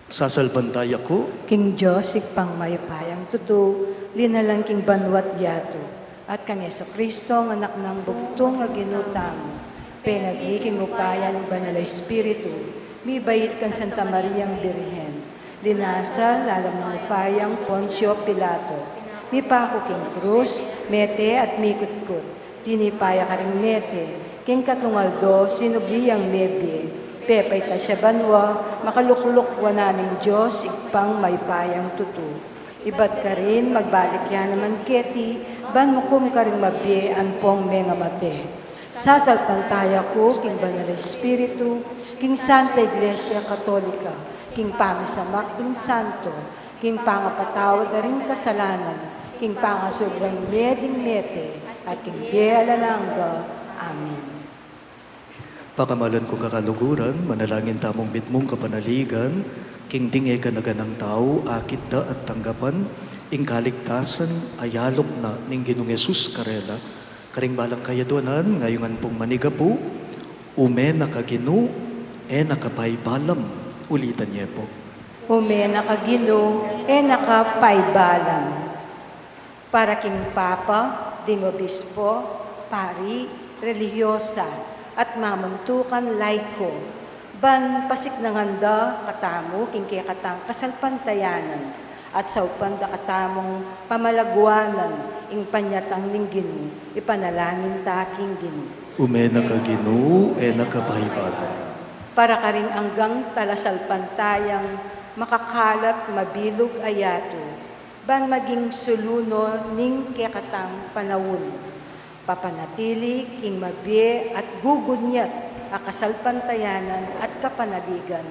Sasalbantay ako, King Diyos, pang mayapayang tutu, linalang king banwat yato, at kang Yeso Kristo, ang anak ng bugtong nga ginutang, penagli upaya ng Banal na Espiritu, mi bayit kan Santa Mariang Birhen, linasa lalam ng upayang Poncio Pilato, mi pako king krus, mete at mikutkut, tinipaya ka ring mete, king katungaldo, sinugliyang nebye, pepay ta siya banwa, makalukluk naming Diyos, igpang may payang tutu. Ibat ka rin, magbalik yan naman keti, banmukum ka rin mabye, anpong mga mate. Sasalpantaya ko, king Banal na Espiritu, king Santa Iglesia Katolika, king pangasamak, king Santo, king pangapatawad na rin kasalanan, king pangasobrang meding mete, at king bealalangga. Amen. pakamalan ko kakaluguran, manalangin tamong bitmong kapanaligan, king tingay ka na ganang tao, akit da at tanggapan, ing kaligtasan, ayalok na ning Ginoong Yesus karela, karing balang kayaduanan, ngayongan pong manigapu, ume nakagino, nakapaybalam, ulitan niya po. Ume nakagino, nakapaybalam. Para king Papa, ding Obispo, Pari, Religyosa, at mamuntukan laiko, ban pasik ng handa katamo, king kaya katang kasalpantayanan, at sa upanda katamong pamalagwanan, ing panyatang ning Ginoo, ipanalangin taking Ginoo. Ume nakagino, nakapaybalam. Para karing anggang talasalpantayang makakalat mabilog ayato, ban maging suluno ning kekatang panawon. Papanatili, king mabye at gugunyat, akasalpantayanan at kapanaligan.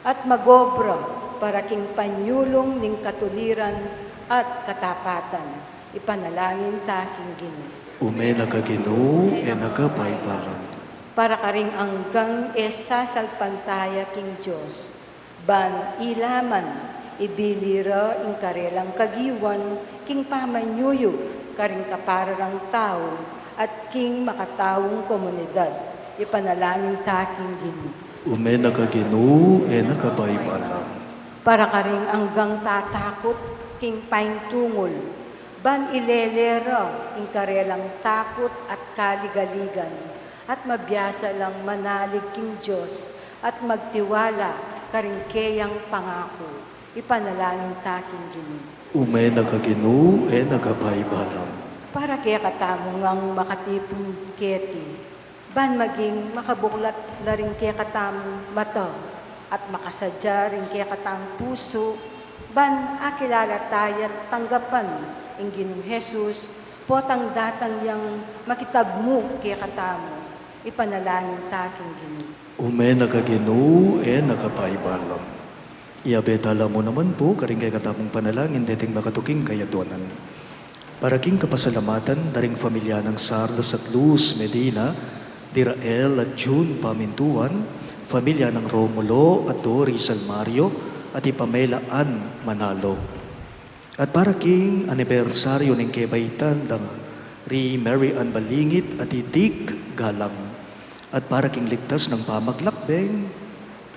at magobra para king panyulong ning katuliran at katapatan. Ipanalangin ta king Ginoo. Umena ka Ginoo, nagapaypalam. Para karing anggang esasalpantaya king Diyos, ban ilaman, ibilira ing karelang kagiwan, king pamanyuyo, karing kapararang tao, at king makatawong komunidad. Ipanalangin ta king Ginoo. Umena ka Ginoo, nagapaypalam. Para karing anggang tatakot, king paintungol, ban ilelera ing karelang takot at kaligaligan, at mabiyasa lang manalig king Diyos, at magtiwala karing keyang pangako. Ipanalangin ta king Ginoo. Umena ka Ginoo, nagapaypalam. Para kaya katamo ngang makatipong keti, ban maging makabuklat na rin kaya katamong mata, at makasadya rin kaya katamong puso, ban akilala tayo tanggapan ang Ginoong Jesus, potang datang yang makitabmo kaya katamo. Ipanalangin ta king Ginoo. Umena ka Ginoo, nagapaypalam. Iabetala mo naman po, karing kay katamong panalangin, deting makatuking kayaduanan. Para king kapasalamatan, daring familia ng Sardas at Luz Medina, Dirael at June Pamintuan, familia ng Romulo at Doris Almario, at Ipamela Ann Manalo. At para king anibersaryo ng Kebaytan, dang Ri Mary Ann Balingit at Dick Galang. At para king ligtas ng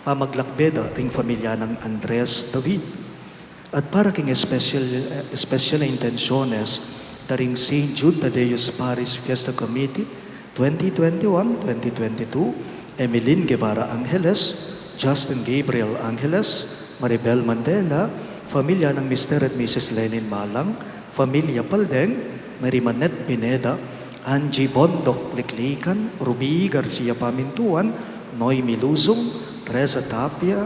pamaglakbeda ring familia ng Andres David. At para king special na intensyones daring St. Jude Tadeus Paris Fiesta Committee 2021-2022, Emeline Guevara Angeles, Justin Gabriel Angeles, Maribel Mandela, familia ng Mr. at Mrs. Lenin Malang, familia Paldeng, Mary Manette Pineda, Angie Bondok Liklikan, Ruby Garcia Pamintuan, Noemi Luzong, Teresa Tapia,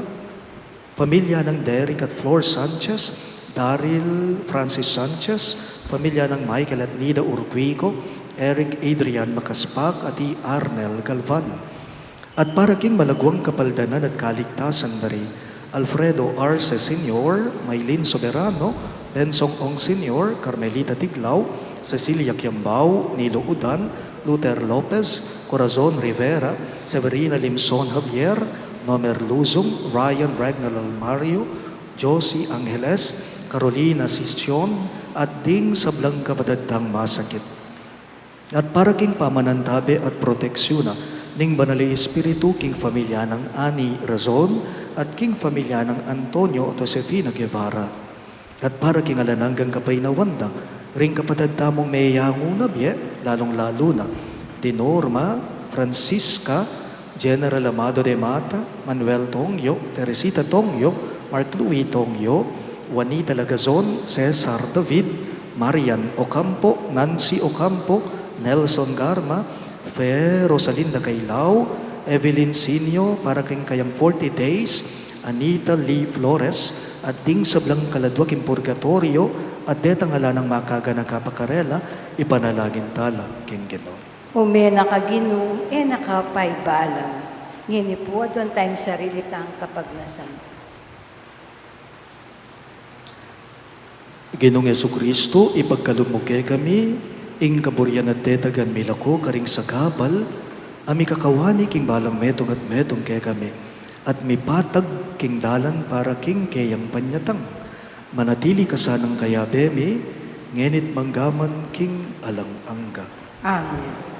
pamilya ng Derek at Flor Sanchez, Daryl Francis Sanchez, pamilya ng Michael at Nida Urquico, Eric Adrian Makaspak at Arnel Galvan. At para king malagwang kapaldanan at kaligtasan dari Alfredo Arce Sr., Maylin Soberano, Bensong Ong Sr., Carmelita Tiglao, Cecilia Kiambao, Nilo Udan, Luther Lopez, Corazon Rivera, Severina Limson Javier, Nomer Luzong, Ryan Ragnal Almario, Josie Angeles, Carolina Sisyon, at Ding Sablang Kabadaddang Masakit. At para king pamanantabi at proteksyon ning Banali Espiritu king familia ng Ani Razon at king familia ng Antonio o Josefina Guevara. At para king alananggang kapay na wanda, ring kapatid tamong mayayango na biye, lalong-lalo na, di Norma, Francisca, General Amado de Mata, Manuel Tongyo, Teresita Tongyo, Mark Louis Tongyo, Juanita Lagazon, Cesar David, Marian Ocampo, Nancy Ocampo, Nelson Garma, Fe Rosalinda Cailao, Evelyn Sinio, para kang kayang 40 days, Anita Lee Flores, at Ding Sablang Kaladwak in Purgatorio, at detang ala ng makaga ng kapakarela, ipanalagin tala, king Ginoo. Umena ka Ginoo, nakapaybalang. Ngini po, doon tayong sarili tang kapagnasan. Ginoong Yesukristo, ipagkalumuke kami, ing kaburyan at tetagan milako karing sagabal, ami kakawani king balang metong at metong kay kami, at mipatag king dalan para king kayang panyatang. Manatili ka sanang kaya bemi, ngenit manggaman king alang angga. Amen.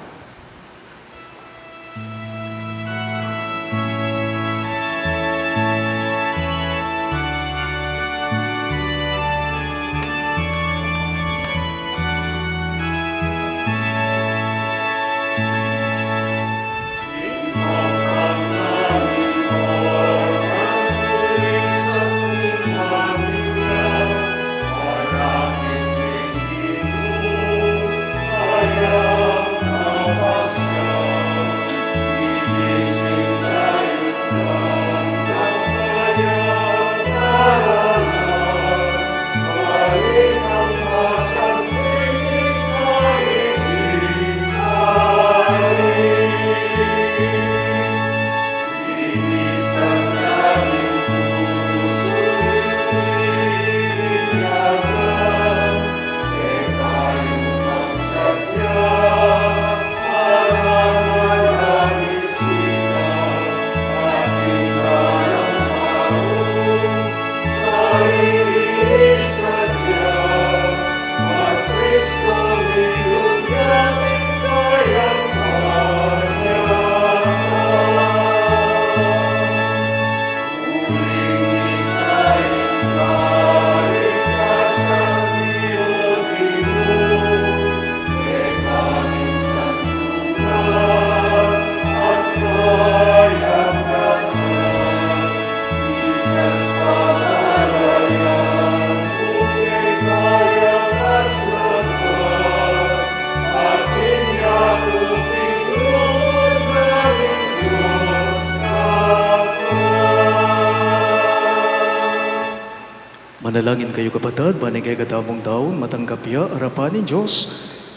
Manalangin kayo kapatid, banigay katamong taon, matanggap ya, harapan ni Diyos,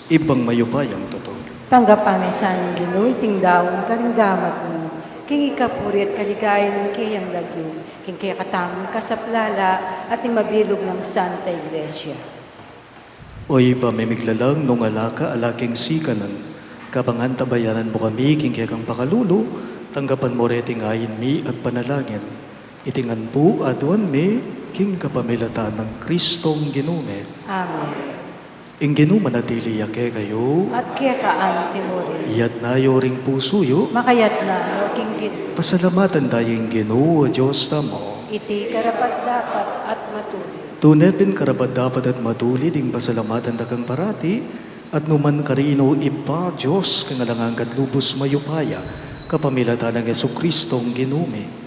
ibang mayupayang totoo. Tanggapan ay sanang Ginoo, iting daon, karingdamat mo. King ikapuri at kaligaya ng kiyang lagyo. King kaya katamong kasaplala at mabilog ng Santa Iglesia. Oy pamimiglalang nung alaka alaking sikanan, kabangan tabayanan mo kami, king kaya kang pakalulo, tanggapan mo reting ayin mi at panalangin. Itingan po aduan mi, king kapamilatan ng Kristong Ginume. Amen. Ing Ginume manatili yake kayo, At kaya kaan timuri. iyat na yoring pusuyo, Makayat na, no, King Ginoo. pasalamatan tayong Ginoo, Diyos tamo. Iti karapat dapat at matuli. Tunepin karapat dapat at matuli ding pasalamatan takang parati, at numan karino ipa Diyos kang alangang lubos mayupaya, kapamilatan ng Yesu Kristong Ginume.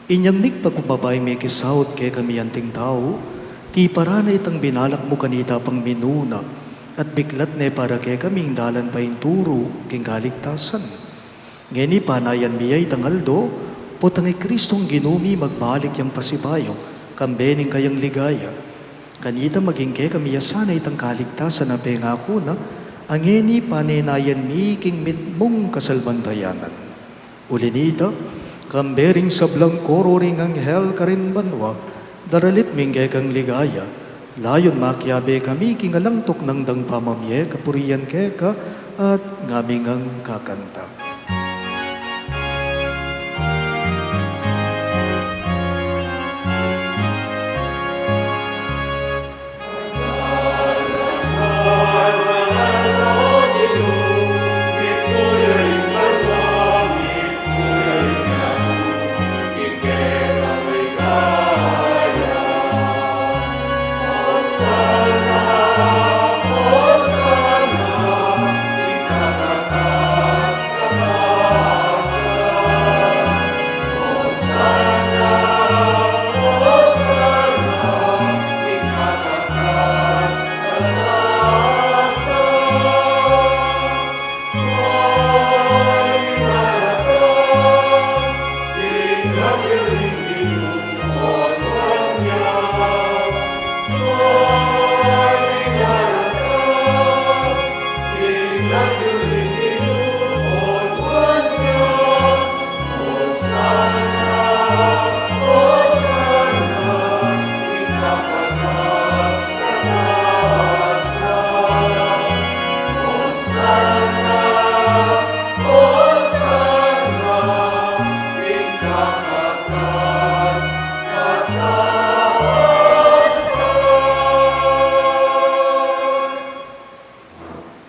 Inyang pagpapabay may kisahot kay kami anting tao, ti parana itang binalak mo kanita pang minuna, at biklat ne para kay kaming dalan pa turo king kaligtasan. Ngeni panayan miyay tangaldo, putang Kristong Ginumi magbalik yang pasibayo, kambening kayang ligaya. Kanita maging kay kami yasana itang kaligtasan na pengako na, angeni panenayan mi king mitmong kasalbandayanan. Ulinita, kambering sablang koro ring anghel karin banwa, daralit minggay kang ligaya, layon makyabe kami kingalangtok ng dang pamamye, kapuriyan keka, at ngaming ang kakanta.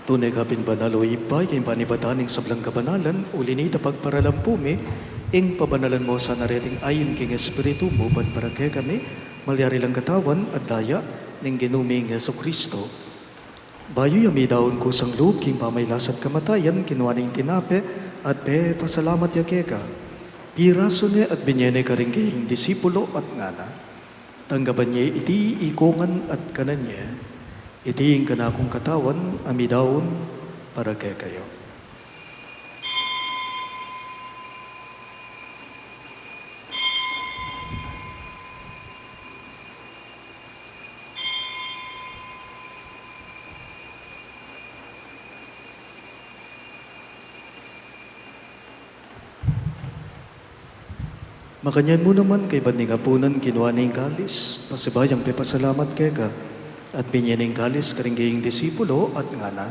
Tunay kapin banalo ipay, kayong panibataning sablang kabanalan, ulinita pagparalampume, ing pabanalan mo sa nareting ayon king Espiritu mo, para kay kami, malyari lang katawan at daya, ning ginuming Yeso Kristo. Bayo yami daon ko sang loob, king pamaylas at kamatayan, kinuwaning tinape, at pe pasalamat yakeka. Piraso ne at binyene ka rin kayong disipulo at ngana. Tanggaban niya iti ikongan at kananya. Itiing ka na akong katawan, amidaon, para kay kayo. Makanyan mo naman kay baning apunan kinuha ning kalis, pasibayang pepasalamat kay ka. At binyaning kalis karinggaying disipulo at ngana,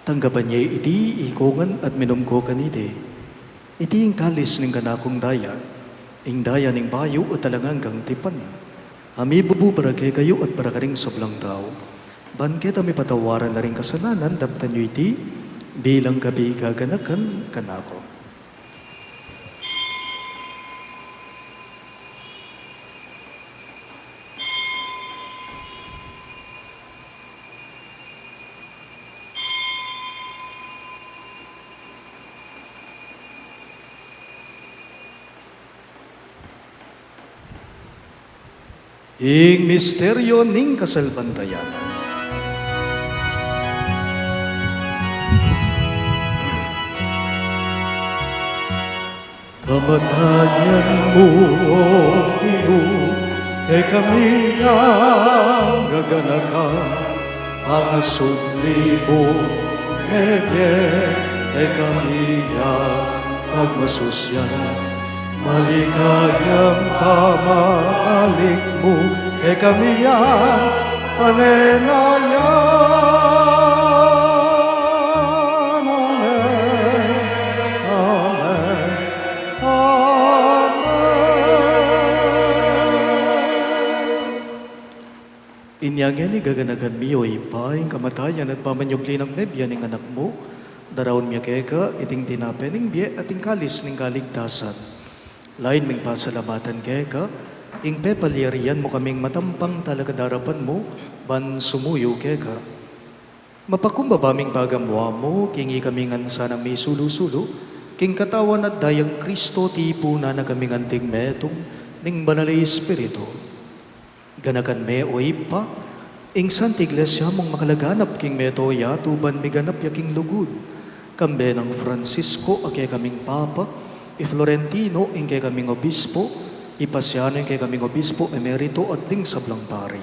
tanggapan niya iti ikongan at minumko kanide. Iti yung kalis ning kanakong daya, ing daya ning bayo at talangang kang tipan. Ami bubu para kay kayo at para karing sablang tao. Banket ami patawaran na rin kasalanan, daptan nyo iti, bilang gabi gaganakan kanako. Ing misteryo ning kasalbantayanan. Kamatayan mo, O Ginoo, kay kami ang gaganakan, ang asubli mo, Mebye, kay kami ang pagmasusyan. Maligayang pamalik mo, kay kami ang panenayan. Amen. Inyangyan ni gaganagan miyo ipaing kamatayan at pamanyugli ng nebya ning anak mo, darawon miya keka, iting tinapen ning biye at ing kalis ning kaligtasan. Lain ming pasalamatan keka, ing pepaliarian mo kaming matampang talakadarapan mo, ban sumuyo keka. Mapakumbabaming pagamwa mo, kingi kaming ansa ng may sulu-sulu, king katawan at dayang Kristo tipo na kaming anting metong, ning banalay Espiritu. Ganakan me o ipa, ing Santa Iglesia mong makalaganap king metoya tuban miganap yaking lugod. Kambe ng Francisco ake kaming Papa, i Florentino ing kay kaming Obispo, ipasiano ing kay kaming Obispo Emerito at ding sablang pari.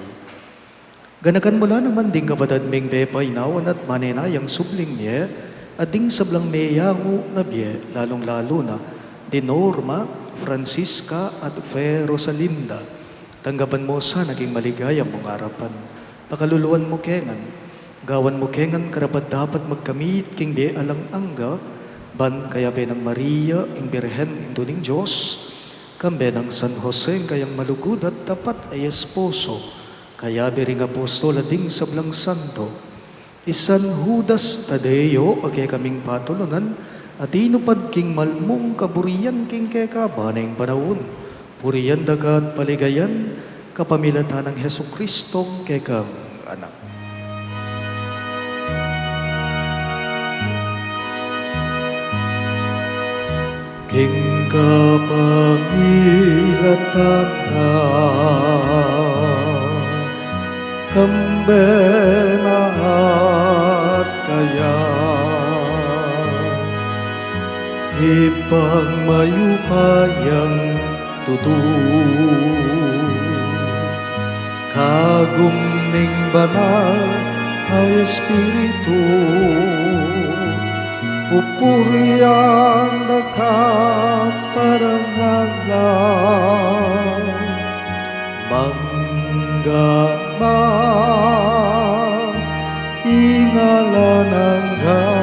Ganakan mula naman ding kapatad ming bepa inawan at manenayang subling niya, at ding sablang meyango na biye, lalong-lalo na, di Norma, Francisca at Fe Rosalinda. Tanggapan mo sa naging maligayang mong harapan. Pakaluluan mo kengan. Gawan mo kengan karapat dapat magkamit king di alang angga. Ban kaya ng Maria, ing Birhen, ing ning Diyos. Kambe ng San Jose, kayang malugod at tapat ay esposo. Kaya biring apostol ading sablang santo. Isan Judas Tadeo, agay kaming patulungan. At inupad king malmong kaburiyan king keka baneng panahon. Puriyan dagat paligayan, kapamilatan ng Heso Kristong kekang anak. King kapamilatan na, kambena at kaya, ipagmayupayang kagum ning banal ay Espiritu, pupurian dakat parangalan, manggama ingalan hanggang.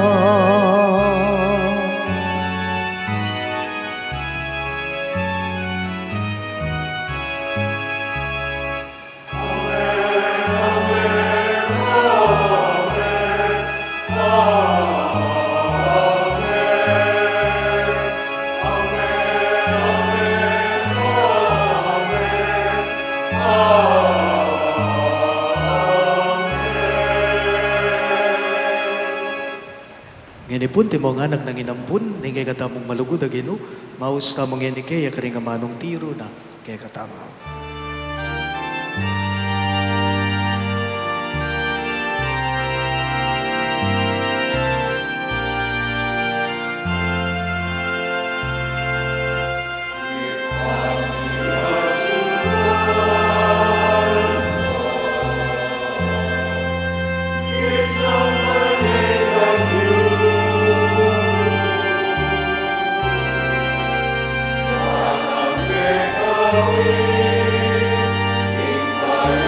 Nginipun ti mong anak nang inampun, ni kay katamong malugod agino, maus tamong ini kaya karing manong tiro na kay katamong. Amen.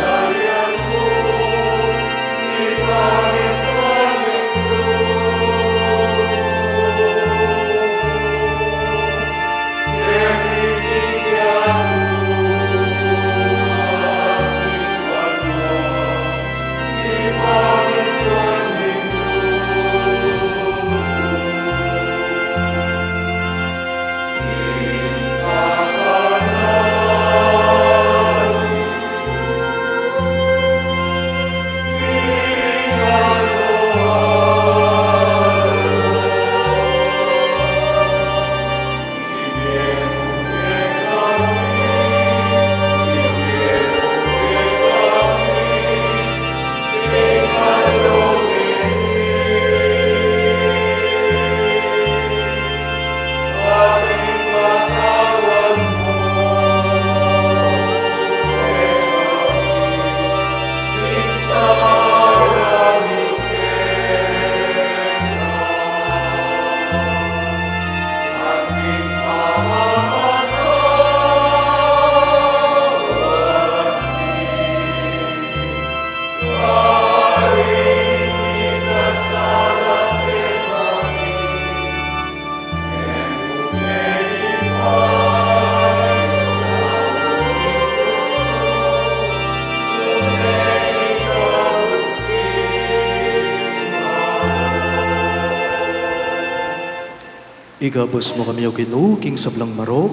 Igabos mo kami o Ginoo king sablang marok,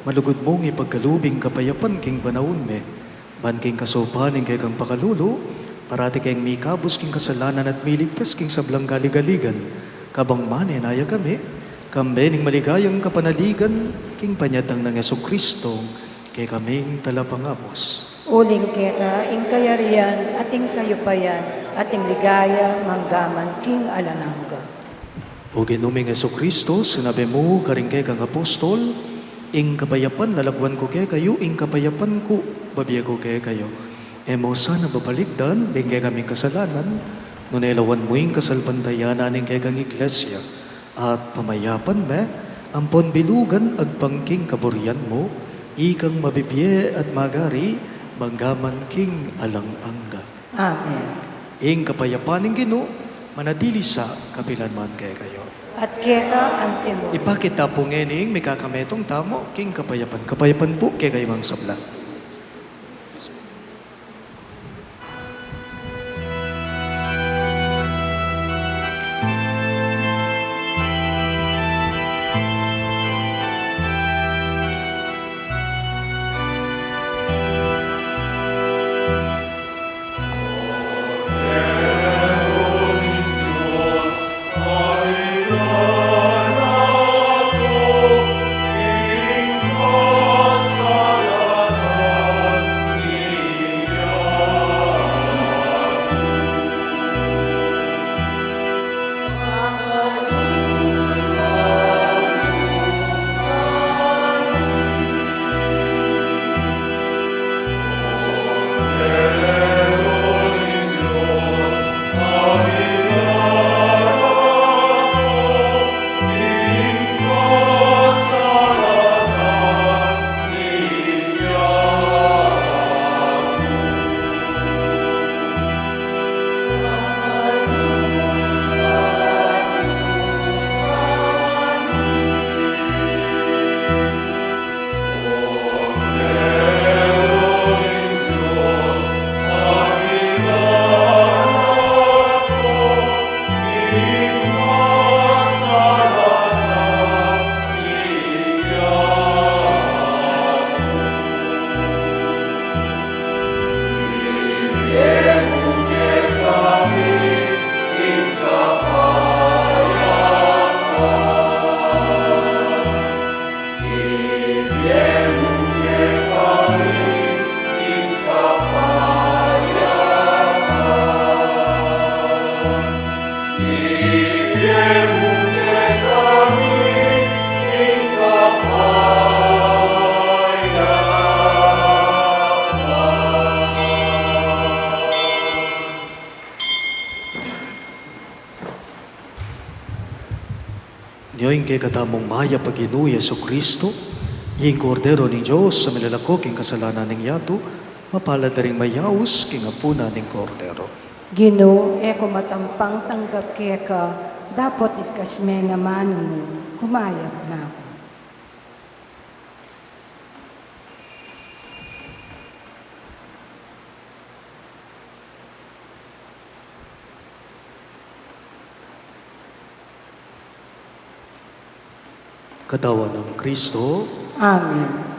malugod mong ipagkalubing kapayapan king banaon me, ban king kasopaning kay kang pakalulo, parati kayong mikabos king kasalanan at miligtas king sablang galigaligan, kabang manenaya kami, kambening maligayang kapanaligan, king panyatang ng Jesucristo, kay kaming talapangabos. Uling keta, ing kayarian, ating kayupayan, ating ligaya, manggaman, king alanangga. O Ginuming Jesucristo, sinabi mo, karing kay kang apostol, ing kapayapan lalagwan ko kay kayo, ing kapayapan ko, babiya ko kay kayo. E mo sana babalikdan, din kay kaming kasalanan, nunelawan mo ing kasalpantayanan ing kay kang iglesia, at pamayapan me, ampon bilugan agpangking kaburian mo, ikang mabibye at magari, manggaman king alang-angga. Amen. Ing kapayapan ing Ginoo, manadili sa kapilanman kay kayo. At keta antimo. Ipakita po ngening may kakametong tamo, king kapayapan. Kapayapan po kay kayo mga sabla. Niyo'y kay katamong maya pag-Ginoo Yesu Kristo, yung kordero ng Diyos sa milalakok king kasalanan ng yato, mapalad na rin mayaos king apuna ng kordero. Ginoo, eko matampang tanggap keka, dapat ikasme nga mano mo, kumayag na ako. Katawan ng Kristo, Amen.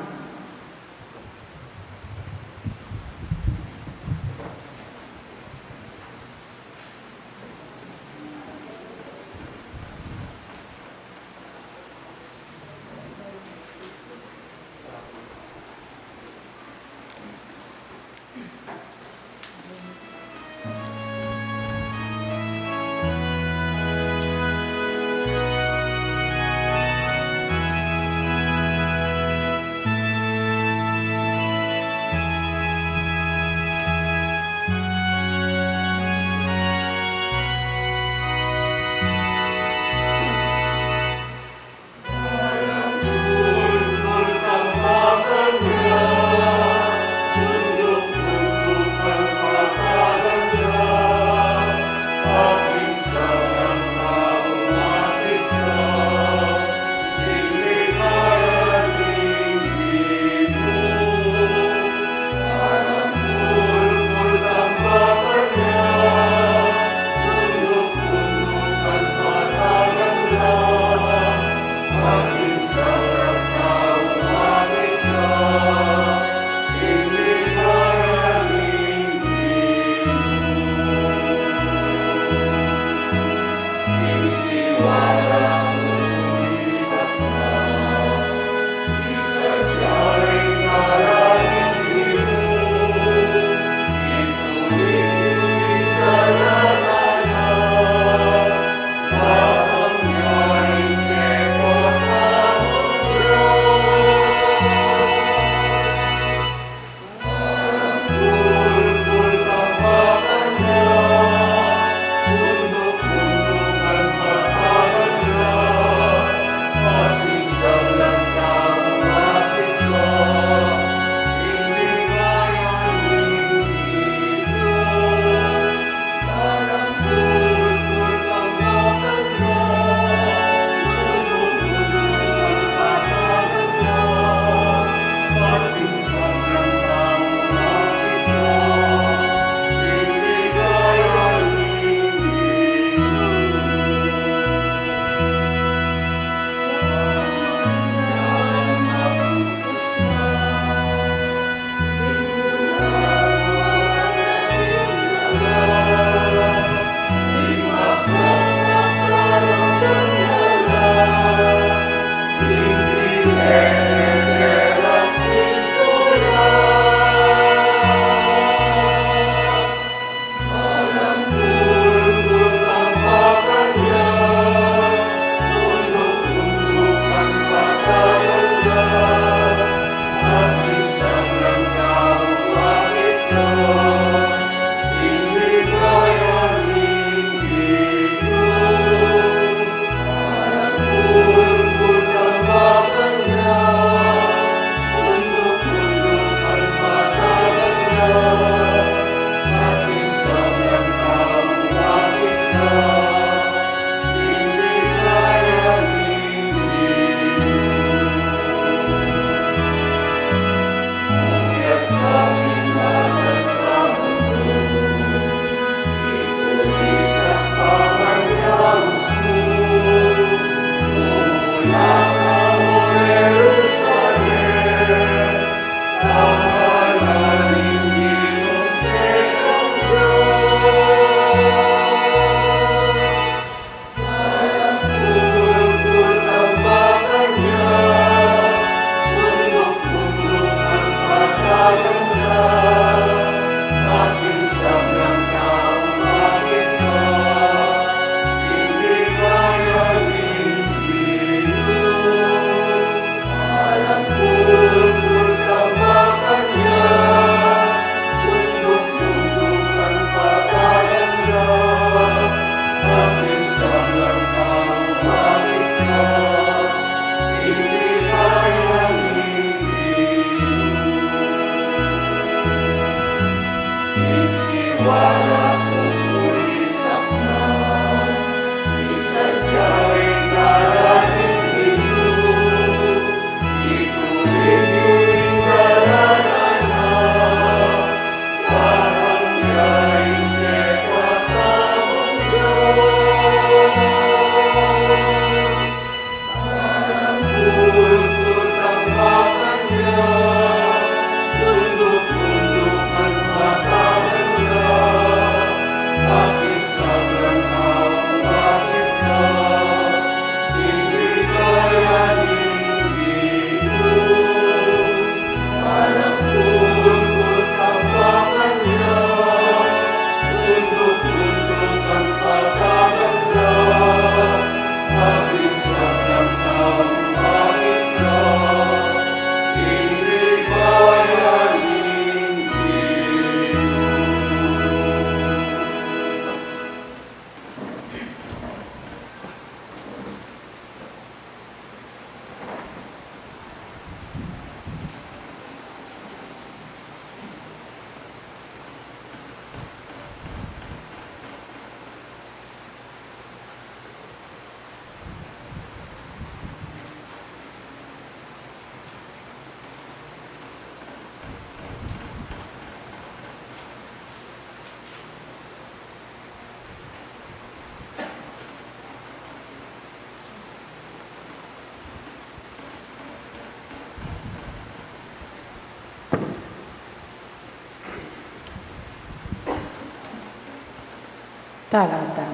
Talata.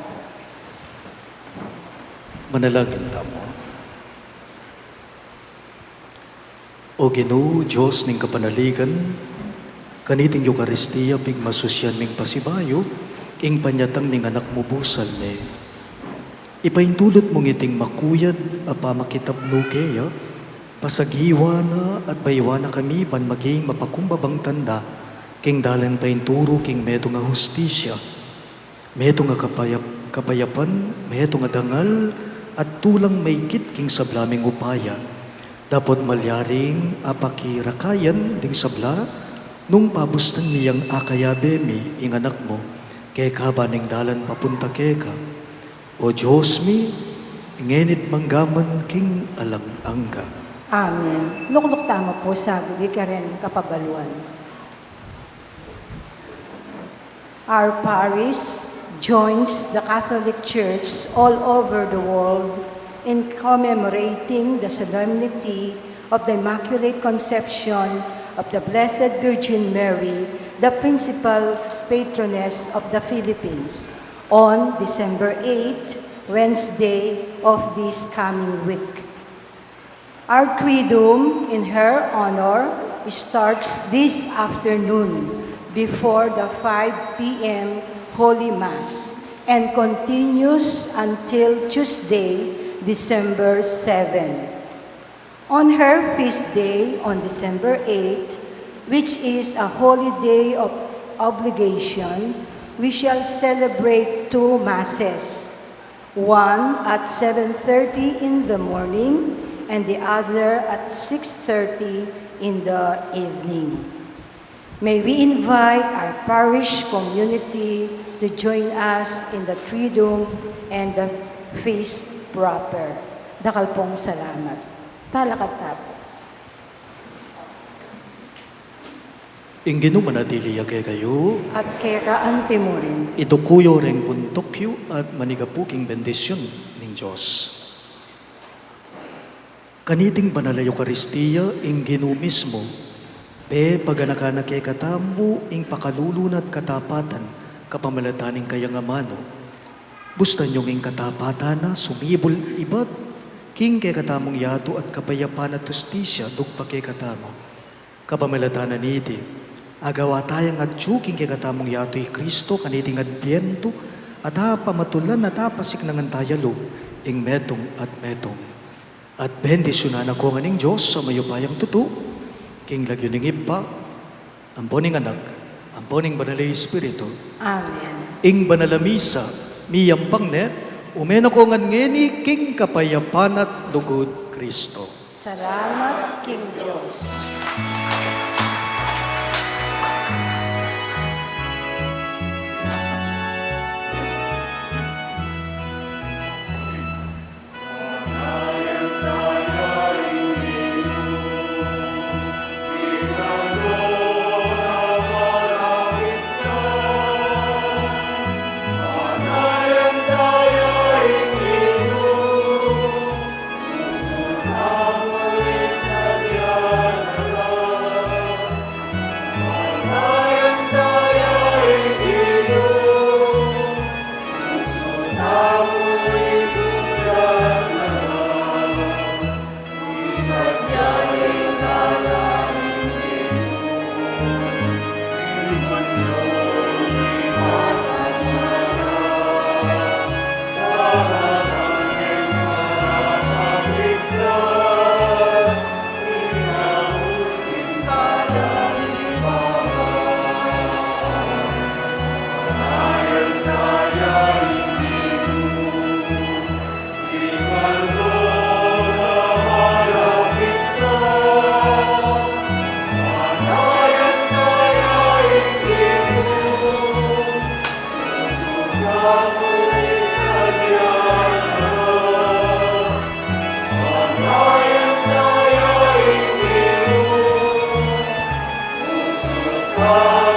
Manalangin tamo. O Ginoo, Diyos ning kapanaligan, kaniting Eucharistia ping masusyan ming pasibayo, ing panyatang ning anak mo busal ne. Ipaintulot mong iting makuyad, apa makitabno kaya, pasagiwa na at baywa na kami pan maging mapakumbabang tanda, king dalan painturo king medo nga hustisya, medo nga kapayapan, medo nga dangal, at tulang maykit king sablaming upaya. Dapat malyaring apakirakayan ding sabla, nung pabustan niyang akayabe mi ing anak mo, kay kabaning dalan papunta keka. O Diyos mi, ngenit manggaman king alang angga. Amen. Lukluk tama po sa buli ka rin kapabaluan. Our parish joins the Catholic Church all over the world in commemorating the solemnity of the Immaculate Conception of the Blessed Virgin Mary, the principal patroness of the Philippines, on December 8, Wednesday of this coming week. Our Triduum in her honor starts this afternoon before the 5 p.m. Holy Mass and continues until Tuesday, December 7. On her feast day on December 8, which is a holy day of obligation, we shall celebrate 2 Masses, one at 7:30 in the morning and the other at 6:30 in the evening. May we invite our parish community to join us in the Triduum and the feast proper. Dakal pong salamat. Talakad tapo. Ingino manadili yagay kayo, At kaya mo rin. idukuyo reng buntokyo at manigapuking bendisyon ng Diyos. Kaniting banal na Eucharistia, ingino mismo, pe paganakana kay katambo, ing pakalulunat katapatan, kapamalataning kayang amano. Bustan yung ing katapatan na sumibol ibat, king kay katamong yato at kapayapan at justisya, dugpa kay katamo. Kapamalatanan niti, agawa tayang at tsuking kay katamong yato'y Kristo, kaniting adbyento, at pamatulan at pasik nangan tayalo, ing metong at metong. At bendisyonan ako nga ning Diyos sa mayupayang tuto, king lagyo ning ipa, amponing anak, amponing banalay Espiritu, Amen. ing banalamisa, miyampang ne, umeno ko ngan ngeni, king kapayapan at dugod Kristo. Salamat, King Diyos. Amen.